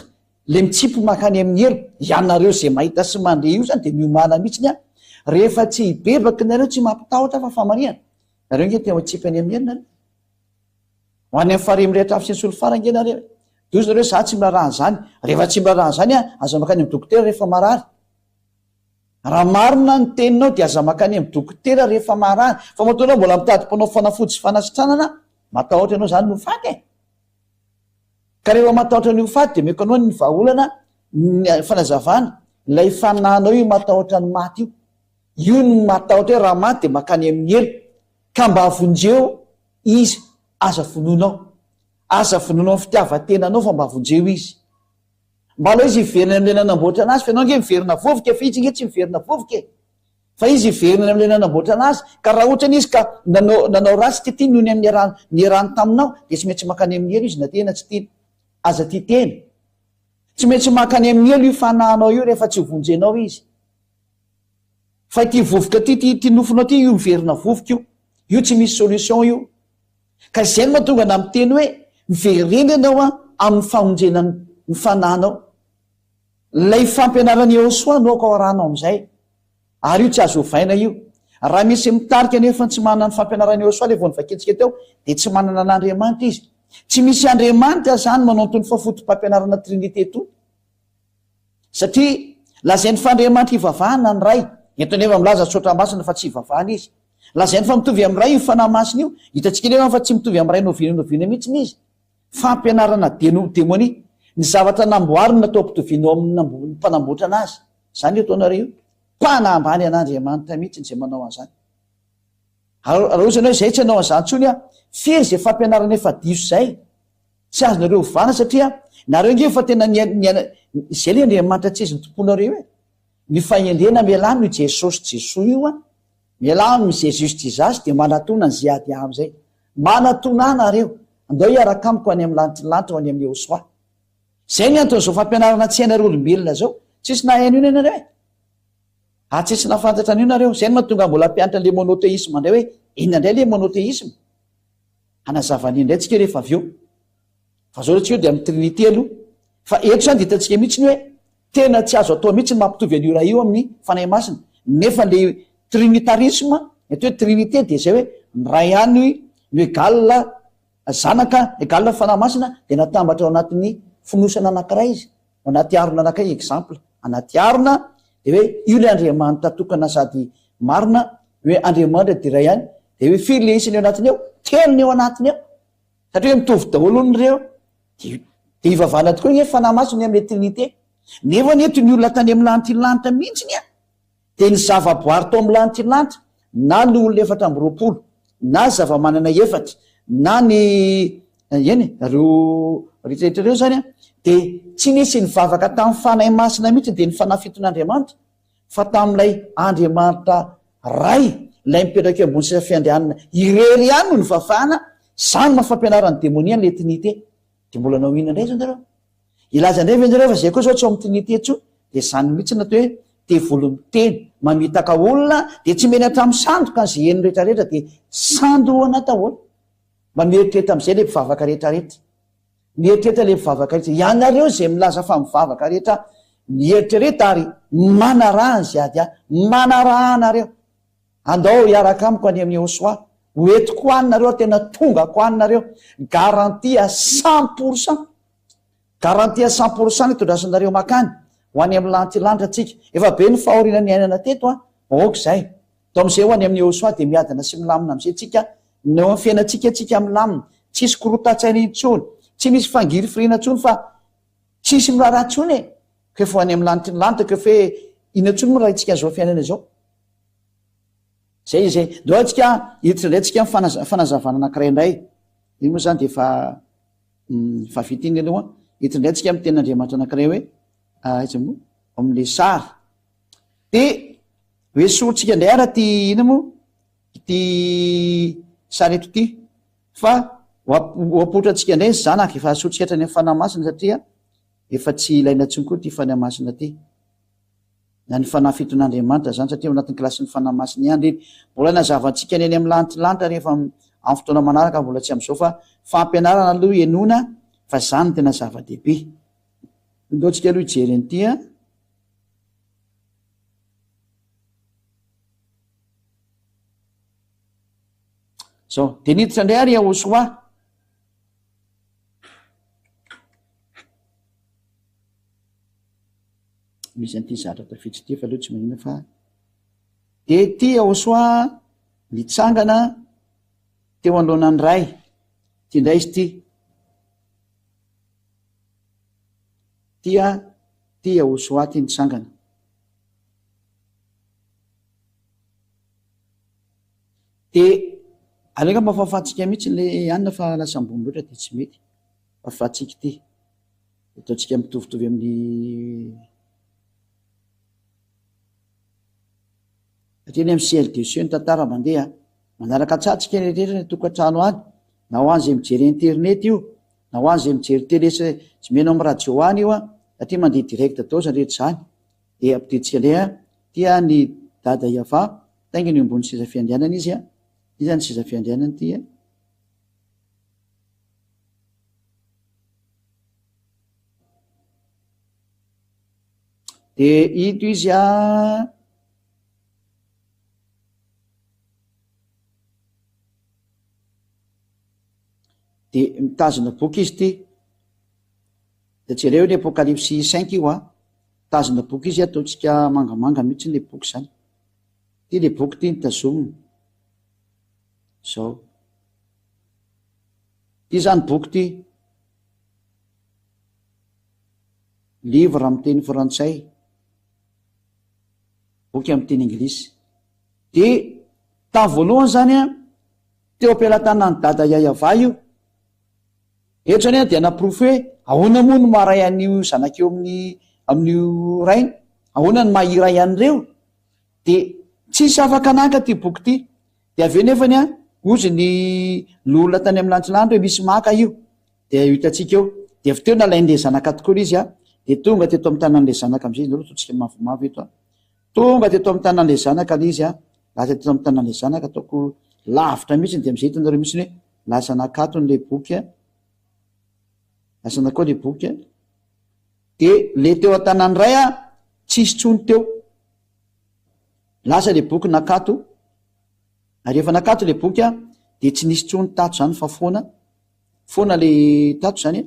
le mitsipy makany amin'ny elo ianareo zay mahita sy mandeha io zany de miomana mihitsy rehefa tsy hibebaky nareo tsy mampitahotra fa famariana nareo nge tena tsipy any amin'ny elona ho any amin'ny fare mirehitra afy sy ny solo farange nareo dozy nareo za tsy mila raha zany rehefa tsy mila raha zany aza makany amin'ny dokotera rehefa marary raha marina ny teninao de aza makany amin'ny dokotera rehefa marary fa mataonao mbola mitady-ponao fanafody sy fanasitranana matahotra anao zany no faty ka rehefa matahotra ny faty de meko anao ny vahaolana fanazavana lay fananao io matahotra ny maty io ny matahotra hoe raha maty de makany amin'ny elo ka mba avonjeo izy aza vononao ny fitiavantenanao fa mba avonjeo izy mba aloha izy iveriny am'le nanamboatra anazy fa anao nge miverina vovoka fa izy nge tsy miverina vovoka fa izy iveriny am'le nanamboatra anazy ka raha ohatrany izy ka nanao rasy ty tia nohony amin'ny nirany taminao de tsy maintsy makany amin'ny elo izy na tena tsy tia aza ty tena tsy maintsy makany amin'ny elo io fanahanao io rehefa tsy hovonjenao izy fa ty vovoka ty nofonao ty io miverina vovoka io tsy misy solution io ka zay no mahatonga na miteny hoe mivereny ianao a amin'ny famonjena ny fanahnao lay fampianarany Iosoa no ka oranao am'izay ary io tsy azo ovaina io raha misy mitarika nefa tsy manana ny fampianarany Iosoa le vao nivaketsika teo de tsy manana n'Andriamanitra izy tsy misy Andriamanitra zany manao tony fafotom-pampianarana trinité to satria lazainy fa Andriamanitra ivavahana ny ray eto nefa milaza tsotra masina fa tsy ivavahana izy lazainy fa mitovy am'ray io fanahy masina io hitantsika nefa fa tsy mitovy am'ray novinovina mihitsiny izy fampianarana démonie ny zavatra namboariny natao mpitovinao amin'ny mpanamboatra anazy zany ataonareo mpanambany an'Andriamanitra mihitsy zay manao an'izany raha ohatrany hoe zay tsy anao an'izany tsony a fery zay fampianarana efa diso zay tsy azonareo vana satria nareo nge fa tena zay le Andriamanitra tsy izy ny tomponareo e ny fahendrena mialamy io Jesosy Jesoa io a mialamy Jesus Jesus de manatona ny ziady am'izay manatona nareo andao hiaraka amiko any amin'ny lanitra ho any amin'ny Iosoa zay ny anton'izao fampianarana tsy hainareo olombelona zao tsisy nahaino io nareo e tsisy nafantatra an'io nareo zay ny mahatonga mbola mpianatra le monothéisme indray hoe inona indray le monothéisme hanazavany indray tsika rehefa avy eo fa zao rehtsika eo de amin'ny trinité aloha fa eto zany de hitantsika mihitsy ny hoe tena tsy azo atao mihitsy ny mampitovy an'io raha io amin'ny fanahy masina nefa le trinitarisme eto hoe trinité de zay hoe ny ray ihany no égale zanaka égale fanahy masina de natambatra ao anatin'ny finosana anankiray izy ao anaty arona anankiray exemple anaty arona de hoe io le Andriamanitra tokana sady marina hoe Andriamanitra de ray ihany de hoe firy le isany eo anatiny eo telony eo anatiny eo satria hoe mitovy daholo onyreo de ivavana tokoa ny fanahy masina am'le trinité nefa ny eto ny olona tany amin'ny lanitra mihitsiny a de ny zavaboary tao amin'ny lanitra na ny olona efatra amby roapolo na zava-manana efatra na ny reo rehetrarehetra reo zany a de tsy nisy ny vavaka tamin'ny fanahy masina mihitsy de ny fanafiton'Andriamanitra fa tamin'ilay Andriamanitra ray lay mipetraka eo ambony sisa fiandrianana irery ihany no ny vavahana zany mahafampianarany démonie le trinité de mbola nao ina indray zany nareo ilaza indray venjareo fa zay koa zao tsy ao amin'ny trinité tso de zany mihitsy natao hoe te volomiteny mamitaka olona de tsy meny hatramin'ny sandoka ny zay eny rehetrarehetra de sandoana tahoana mba mieritreta am'izay le mpivavaka rehetrarehetra mieritreta le mpivavaka rehetra ianareo zay milaza fa mivavaka rehetra mieritrareta ary manarahany ziady a manarahanareo andao hiaraka amiko any amin'ny Iosoa hoetiko anareo tena tongako anareo garantie à 100% garantie à 100% itondrasanareo makany ho any amin'ny lanitra tsika efa be ny fahoriana ny ainana teto a ok zay to am'izay ho any amin'ny Iosoa de miadana sy milamina am'izay tsika neo amin'ny fiainatsika tsika milamina tsisy korotatsaina intsony tsy misy fangiry firina ntsony fa tsisy miraharaha ntsony e kefa ho any amin'ny lanitra kefa hoe ina ntsony mo raha itsika zao fiainana zao zay deo tsika hiditra indray tsika fanazavana anankiray indray iny moa zany de fa vita iny aloha hiditra indray tsika am'ten'Andriamanitra anankiray hoe iza moa am'le sary de hoe sorotsika indray ara ty ina moa ty sary eto ty fa hoapotra atsika indray ny zanaka efa sorotsika hatrany amin'ny fanahy masina satria efa tsy ilaina ntsony koa ty fanahy masina ty na ny fanahy fiton'Andriamanitra zany satria anatin'ny kilasy ny fanahy masina ihany reny mbola nazavantsika ny eny amin'ny lanitra rehefa amin'ny fotoana manaraka mbola tsy am'izao fa fampianarana aloha enona fa zany tena zava-dehibe ndao tsika aloha hijery an'ity a zao de niditra indray ary Iosoa misy an'ity zatra tafitsy ty fa aloha tsy manina fa de ty Iosoa mitsangana teo anoloanany ray ty indray izy ty Iosoa ty nitsangana de aleka mafafatsika mihitsy le anina fa lasa ambony loatra de tsy mety fafatsika ty ataontsika mitovitovy amin'ny satria ny amin'ny CLDC ny tantara mandeha manaraka tsatsika rehetra ny tokantrano any na ho any zay mijery internet io na ho any zay mijery télé tsy meno amin'ny radio any io satria mandeha direct tao zany rehetra zany de ampiditsika le tia ny dada Iava tainga ny ambony seza fiandianana izy zany seza fiandianana ty de ito izy de mitazona boky izy ty de jereo ny apocalypse 5 io mitazona boky izy ataontsika mangamanga mihitsy le boky zany ty le boky ty nitazomina zao ty zany boky ty livre amin'ny teny frantsay boky amin'ny teny anglisy de tamin'ny voalohany zany teo am-pelantanany dada Iava io etrany dia naprofy hoe ahoana moa no maharay an'io zanakeo amin'io rainy ahoana ny mahiray an'ireo de tsisy afaka ananka ty boky ty de aveo nefany ozy ny lolona tany amin'ny lantsilandro hoe misy maka io de hitatsika eo de avy teo nalain'le zanaka tokoa izy de tonga teto amin'ny tanan'le zanaka amizay nareo totsika mavomavo eto tonga teto amin'ny tanan'le zanaka le izy lasa teto amin'ny tanan'le zanaka ataoko lavitra mihitsy de amizay hitanareo mihitsy hoe lasa nakato n'le boky asana koa le boky de le teo an-tanany ray tsisy tsony teo lasa le boky nakato ary efa nakato le boky de tsy nisy tsony tato zany fa foana le tato zany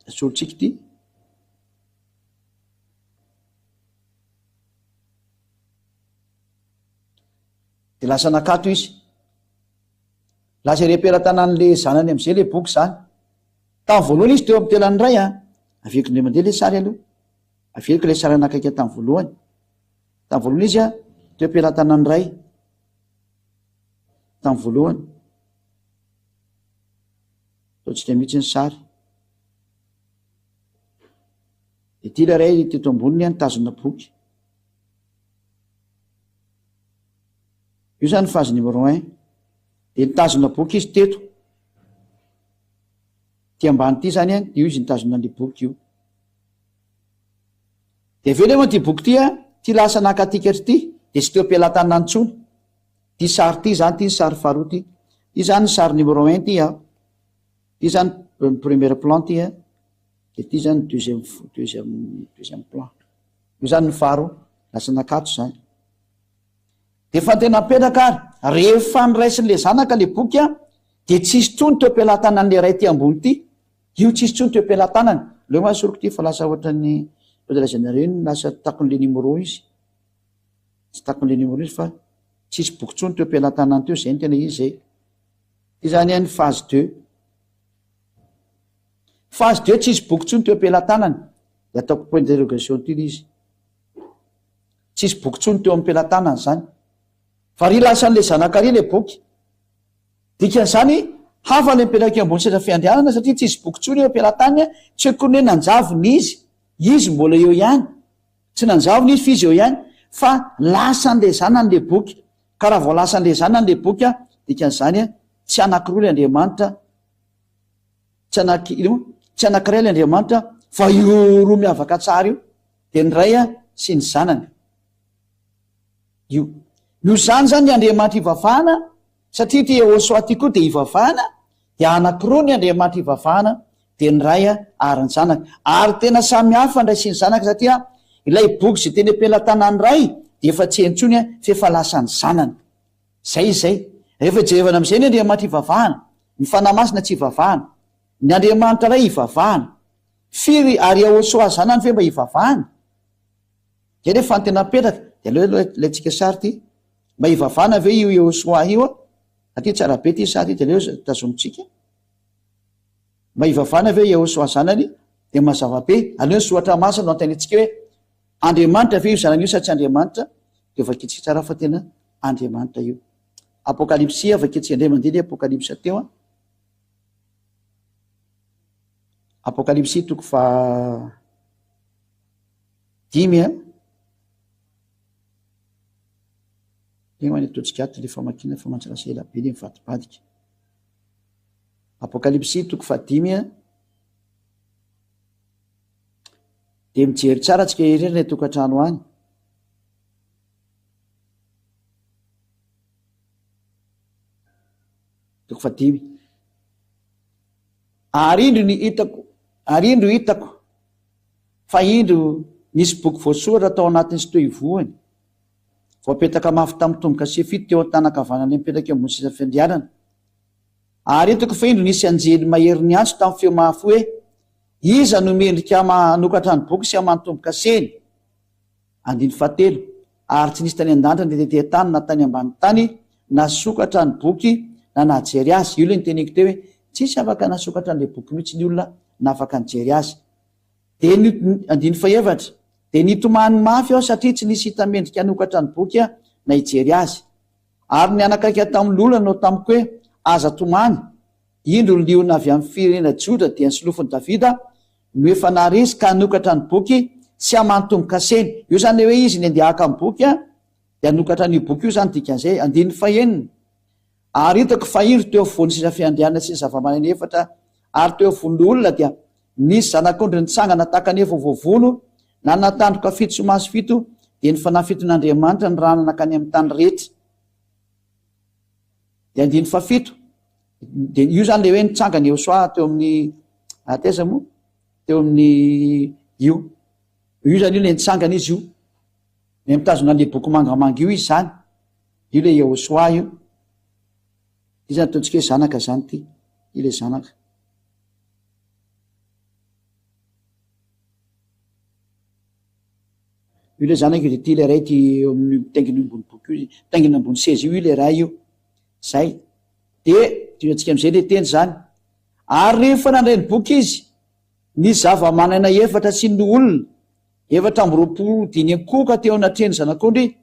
asolontsika ty de lasa nakato izy lasa repera-tanan'le zanany am'izay le boky zany tamin'ny voalohany izy teo amin'ny telany ray aveko ndre mandeha le sary aloha aveko le sary anakaiky tamin'ny voalohany izy teo am-pelantanany ray tamin'ny voalohany ataontsika mihitsy ny sary de ty le ray teto amboniny nitazona boky io zany phase numéro 1 de nitazona boky izy teto ty ambany ty zany io izy nitazona le boky io de aveo lemoa ty boky ty lasa nakatikatry ty de tsy teo am-pelantanany tsony ty sary ty zany ty sary faharoa ty zany sary numéro 1 ty zany premier plan ty de ty zany deuxième plan io zany ny faharoa lasa nakato zany de fa tena apetraka ary rehefa niraisin'le zanaka le boky de tsisy tsony teo am-pelantanan'le ray ty ambony ty io tsisy tsony teo am-pelantanany leo masoroko ty fa lasa ohatran'ny fodalazanareo iny lasa takon'le numéro izy tsy takon'le numéro izy fa tsisy boky tsony teo am-pelantanany teo zay ny tena izy zay ty zany ny phase 2 tsisy boky tsony teo am-pelantanany de ataoko point d'interrogation ty izy tsisy boky tsony teo am-pelantanany zany fa ry lasan'le zanakary le boky dikan'izany hafa le mipetraka ambony seza fiandrianana satria tsisy boky tsony eo am-pelantanany tsy oekony hoe nanjavony izy mbola eo ihany tsy nanjavony izy fa izy eo ihany fa lasan'le zanan'le boky ka raha vao lasan'le zanan'le boky dikan'izany tsy anakiroa le Andriamanitra tsy anakiray le Andriamanitra fa io roa miavaka tsara io de ny ray sy ny zanany io zany zany ny Andriamanitra ivavahana satria ty Yehoshua ty koa de ivavahana de anakiroa ny Andriamanitra ivavahana de ny ray ary ny zanaka ary tena samy hafa ndray sy ny zanaka satria ilay boky zay teny am-pelantanany ray de efa tsy hentsony fa efa lasany zanany zay rehefa jerevana am'izay ny Andriamanitra ivavahana ny fanamasina tsy ivavahana ny Andriamanitra ray ivavahana firy ary Yehoshua zanany fe mba ivavahana zay le fantena petraka de aleo laitsika sary ty mba ivavahana ve io Yehoshua io satria tsara be ty sary de aleo tazomitsika mba ivavahana ve Yehoshua zanany de mazava be aleo ny soratra masina no antanetsika hoe Andriamanitra ve io zanany io sa tsy Andriamanitra de vaketsika tsara fa tena Andriamanitra io apokalypsia vaketsika indray mandeha le apokalypsa teo apokalipsy toko fa 5 ataontsika ato le famakina fa mantsarasa ela be le mivatibadika. Apokalipsy toko fa 5 de mijery tsara tsika ireny tokantrano any. Toko fa 5 ary indro hitako fa indro nisy boky voasoratra tao anatin'ny sy toivoany voapetaka mafy tamin'ny tomboka sy fito teo an-tanakavanany mipetraka eo ambony seza fiandrianana. Ary hitako fa indro nisy anjely mahery ny antso tamin'ny feo mafy hoe iza no mendrika manokatra ny boky sy amanotomboka seny. 7 ary tsy nisy tany an-danitra ny tetete tany na tany ambany tany nasokatra ny boky na najery azy. Io le ny teniko teo hoe tsisy afaka nasokatra n'le boky mihitsy ny olona na afaka nijery azy. De 7 de nitomany mafy aho satria tsy nisy hita mendrika anokatra ny boky na hijery azy. Ary ny anakaika tamin'ny lolana no tamiko hoe aza tomany indro liona avy amin'ny firenena Joda dia ny solofiny Davida no efa naresy ka anokatra ny boky sy amanotomboka seny. Io zany hoe izy ny andeha haka ny boky de anokatra ny boky io zany dikan'izay. 9 ary hitako fa indro teo afovoan'ny seza fiandrianana sy zava-maneno efatra ary teo afovoan'ny olona dia nisy zanak'ondry nitsangana tahaka ny vovovono na natandroka fito somaso fito de ny fanafiton'Andriamanitra ny rano nakany amin'ny tany rehetra. De 7 de io zany le hoe nitsangana eo soa teo amin'ny ateza moa teo amin'ny io zany io le nitsangana izy io le mitazona le boky mangamanga io izy zany io le eo soa io. Io zany ataontsika hoe zanaka zany ty io le zanaka. Io le zanaka io de ty le ray ty eo amin'ny tainginy ambony boky io tainginy ambony seza io le ray io zay. De tiantsika am'izay le teny zany. Ary rehefa nandray ny boky izy ny zava-manana efatra sy ny olona 7 diny akoka teo anatreny zanak'ondry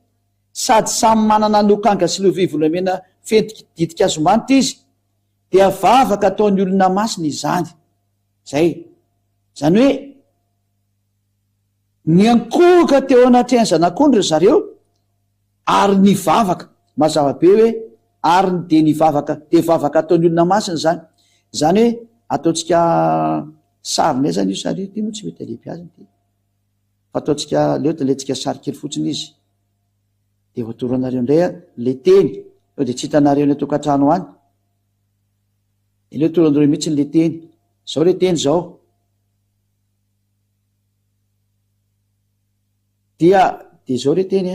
sady samy manana nokanga sy lovia volamena fentiky ditika azomanitra izy dia vavaka ataon'ny olona masina izany. Zay zany hoe ny ankoka teo anatreny zanak'ondry zareo ary ny vavaka mazava be hoe ary de ny vavaka de vavaka ataon'ny olona masina zany. Zany hoe ataontsika sarina zany io sary ty moa tsy mety alehibiaziny ty fa ataontsika leota lentsika sary kely fotsiny izy de voatoranareo indray le teny eo de tsy hitanareo ny tokantrano any de le toranareo mihitsy le teny zao le teny zao dia de zao le teny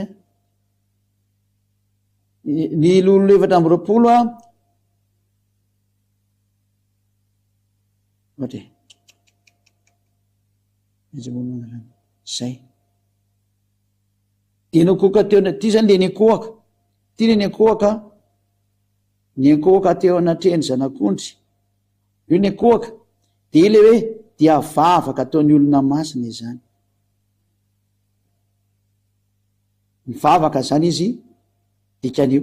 ny lolo 7 zay de nakoka teo ty zany le ny akohaka ty le ny akohaka teo anatreny zanak'ondry io ny akohaka de ile hoe dia vavaka ataon'ny olona masina izany. Mivavaka zany izy dikan'io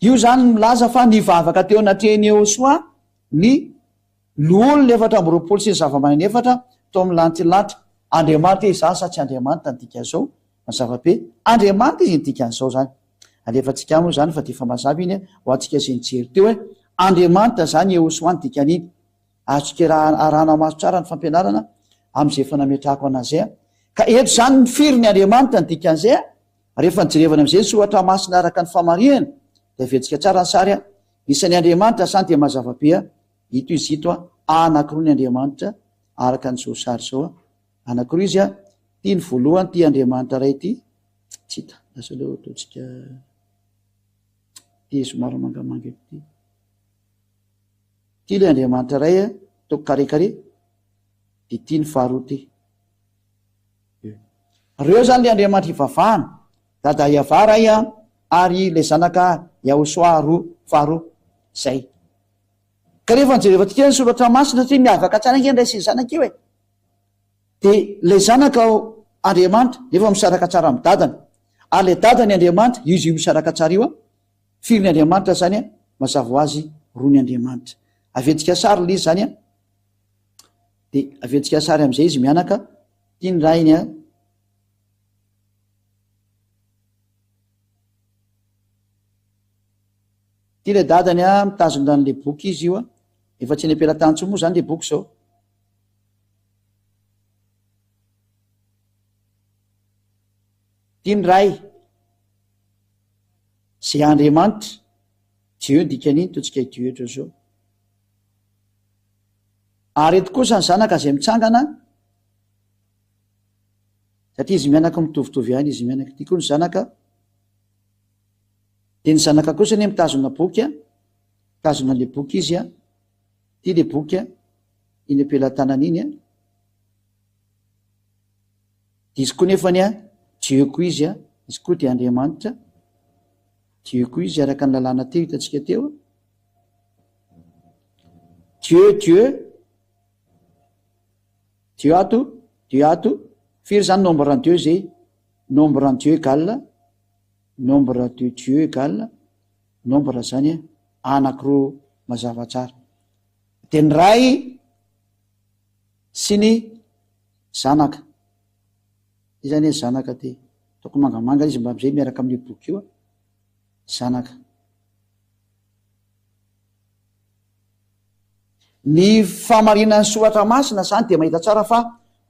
io zany milaza fa ny vavaka teo anatreny eo soa ny lolona 7 sy ny zava-manana efatra tao amin'ny lanitylatra. Andriamanitra izany sa tsy Andriamanitra ny dikan'izao mazava be Andriamanitra izy ny dikan'izao zany. Alefantsika moa zany fa de fa mazava iny ho antsika zay nijery teo hoe Andriamanitra zany eo soany dikan'iny. Azontsika arahana maso tsara ny fampianarana am'izay efa nametrahako anazay ka eto zany ny firy ny Andriamanitra ny dikan'izay rehefa nijerevana am'izay sohatra masina araka ny famarihana de aventsika tsara ny sary isan'ny Andriamanitra zany de mazava be ito izy ito anankiroa ny Andriamanitra araka n'izao sary zao anankiroa izy ty ny voalohany ty Andriamanitra ray ty tsy hita lasa leo ataontsika ty somaro mangamanga ty ty le Andriamanitra ray toko karekare de ty ny faharoa ty reo zany le Andriamanitra ivavahana dada Iavaray ary le zanaka Yahosoa faharoa zay. Ka rehefa nijereva tika ny soratra masina satria miavaka tsara nge ndray sy ny zanaka io de le zanaka Andriamanitra nefa misaraka tsara amin'ny dadany ary le dadany Andriamanitra izy io misaraka tsara io firy ny Andriamanitra zany mazava ho azy roa ny Andriamanitra. Aventsika sary le izy zany de avetsika sary am'izay izy mianaka tia ny rainy a tia le dadany a mitazona n'le boky izy io a efa tsy ny ampelatantso moa zany le boky zao tia ny ray zay Andriamanitra Dieu dikan'iny totsika Dieu eto zao ary eto kosa ny zanaka zay mitsangana satria izy mianaka mitovitovy ihany izy mianaka tia koa ny zanaka de ny zanaka kosa ny mitazona boky a mitazona le boky izy a tia le boky a iny ampelantanana iny a de izy koa nefany a Dieu koa izy a izy koa de Andriamanitra Dieu koa izy araka ny lalàna teo hitatsika teo Dieu ato firy zany nombre en Dieu zay nombre en Dieu égale nombre de Dieu égale nombre zany anankiroa mazava tsara de ny ray sy ny zanaka izy zany zanaka ty toko mangamanga izy mba am'izay miaraka amin'ny boky io a zanaka ny famarinan'ny soratra masina zany de mahita tsara fa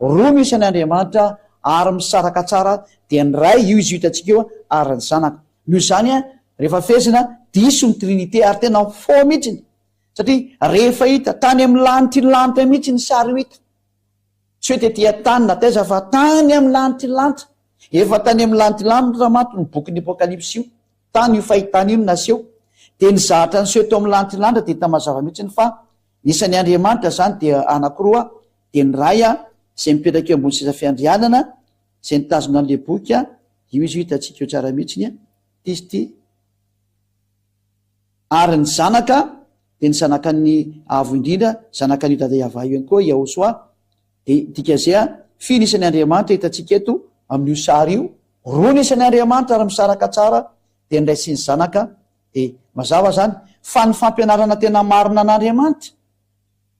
roa misy an'Andriamanitra ary misaraka tsara de ny ray io izy io hitatsika io a ary ny zanaka noho zany a rehefa fezina diso ny trinité ary tena fo mihitsiny satria rehefa hita tany amin'ny lanitry ny lanitra mihitsy ny sary ho hita tsy hoe tetỳ tany na taiza fa tany amin'ny lanitry ny lanitra efa tany amin'ny lanitry lanitra mato ny bokyny apokalipsy io tany io fahitany io no naseho de ny zahatra ny seho eto amin'ny lanitry ny lanitra de hita mazava mihitsiny fa isan'ny Andriamanitra zany de anankiroa de ny ray a zay mipetraka eo ambony seza fiandrianana zay nitazona an'le boky a io izy io hitatsika eo tsara mihitsiny a izy ty ary ny zanaka de ny zanaka ny avo indrindra zanaka ny dada iava io ihany koa Yahosoa de dika zay a finy isan'ny Andriamanitra hitatsika eto amin'io sary io roa ny isan'ny Andriamanitra ary misaraka tsara de ny ray sy ny zanaka de mazava zany fa ny fampianarana tena marina an'Andriamanitra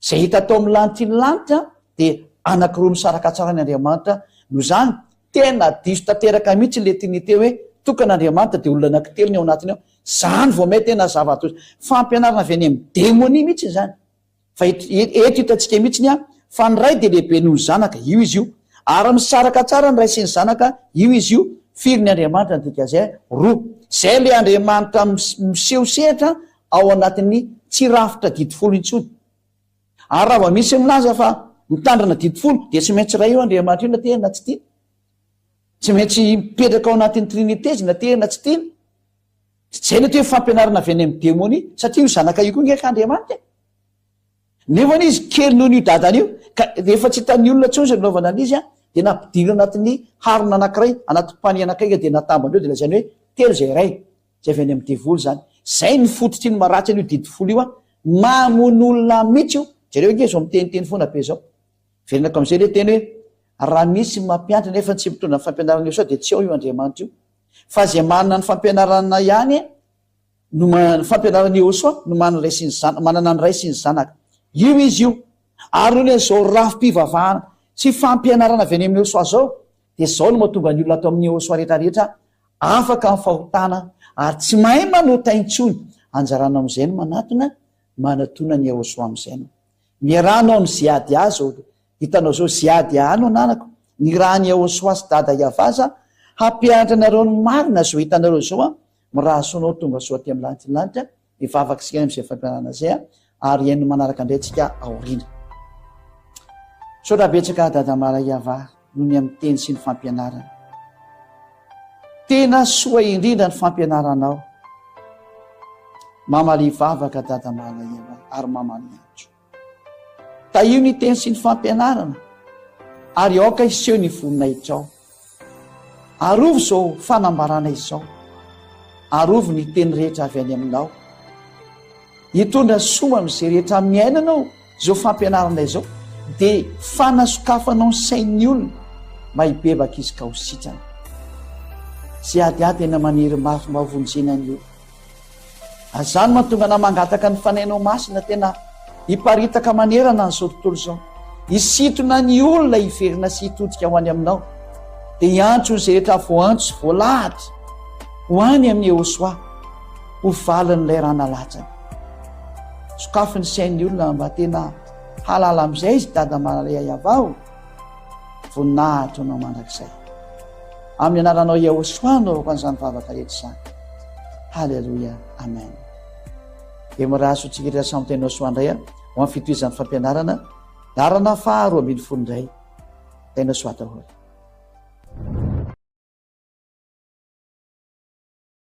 zay hita tao amin'ny lanitry ny lanitra de anankiroa misaraka tsara ny Andriamanitra no zany tena diso tanteraka mihitsy le trinité hoe tokan'Andriamanitra de olona anankitelo ny ao anatiny ao zany vao may tena zava-tozy fampianarana avy any amin'ny démonie mihitsy zany fa eto hitatsika mihitsiny a fa ny ray de lehibe noho ny zanaka io izy io ary misaraka tsara ny ray sy ny zanaka io izy io firy ny Andriamanitra dika zay roa zay le Andriamanitra miseho sehatra ao anatin'ny tsy rafitra didifolo intsony ary raha va misy milaza fa mitandrana didifolo de tsy maintsy ray io Andriamanitra io na tena tsy tiana tsy maintsy mipetraka ao anatin'ny trinité zy na tena tsy tiana zay le toe fampianarana avy any amin'ny démonie satria io zanaka io koa ngeka Andriamanitra nefany izy kely noho n'io dadany io ka rehefa tsy hitan'ny olona tsony zay naovana an'izy a de nampidilo anatin'ny harona anankiray anaty mpany anakaiky de natambandreo de lazany hoe telo zay ray zay avy any amin'ny devoly zany zay ny fototry ny maratsy an'io didifolo io a mamon'olona mihitsy io jareo nge zao miteniteny foana be zao verinako am'izay le teny hoe raha misy mampianatra nefa tsy mitondra ny fampianarana io sao de tsy ao io Andriamanitra io fa zay manana ny fampianarana ihany no ny fampianarana Yahosoa no manana ny ray sy ny zanaka io izy io ary no zao rafi-pivavahana sy fampianarana avy any amin'ny Yahosoa zao de zao no mahatonga ny olona atao amin'ny Yahosoa rehetrarehetra afaka ny fahotana ary tsy mahay manota intsony anjarana am'izay no manatona manatona ny Yahosoa am'izay no miaranao ny ziady azo hitanao zao ziady ano nanako ny raha ny Yahosoa sy dada iavaza hampianatra anareo ny marina zao hitanareo zao a mirahasoanao tonga soa aty amin'ny lanitry ny lanitra mivavaka sika am'izay fampianarana zay a ary haino manaraka andrayntsika aorina so raha betsaka dada mara iava noho ny amin'ny teny sy ny fampianarana tena soa indrindra ny fampianaranao mamaly vavaka dada mara iava ary mamaly antso taio ny teny sy ny fampianarana ary aoka iseho ny vonina itrao arovo zao fanambarana izao arovo ny teny rehetra avy any aminao hitondra soa am'izay rehetra miainanao zao fampianarana izao de fanasokafanao ny sain'ny olona mahibebaka izy ka ho sitrana sy adiady ena maniry mafy mahavonjenany io azany mahatonga na mangataka ny fanainao masina tena hiparitaka manerana n'izao tontolo zao isitona ny olona hiverina sy hitodika ho any aminao dia hiantsony izay rehetra voantso voalahatra ho any amin'ny ehosoa ho valin'ilay ranalatsany sokafiny sain'ny olona mba tena halala amin'izay izy dada malay avao voninahitra anao mandrakizay amin'ny anaranao Ehosoa no ko an'izany vavaka rehetra izany. Halleluia, amen. Dia miraso tsika rehetra samy teny Ehosoa indray ho amin'ny fitohizan'ny fampianarana darana faharoa ambin'ny folo indray teny Ehosoa daholo.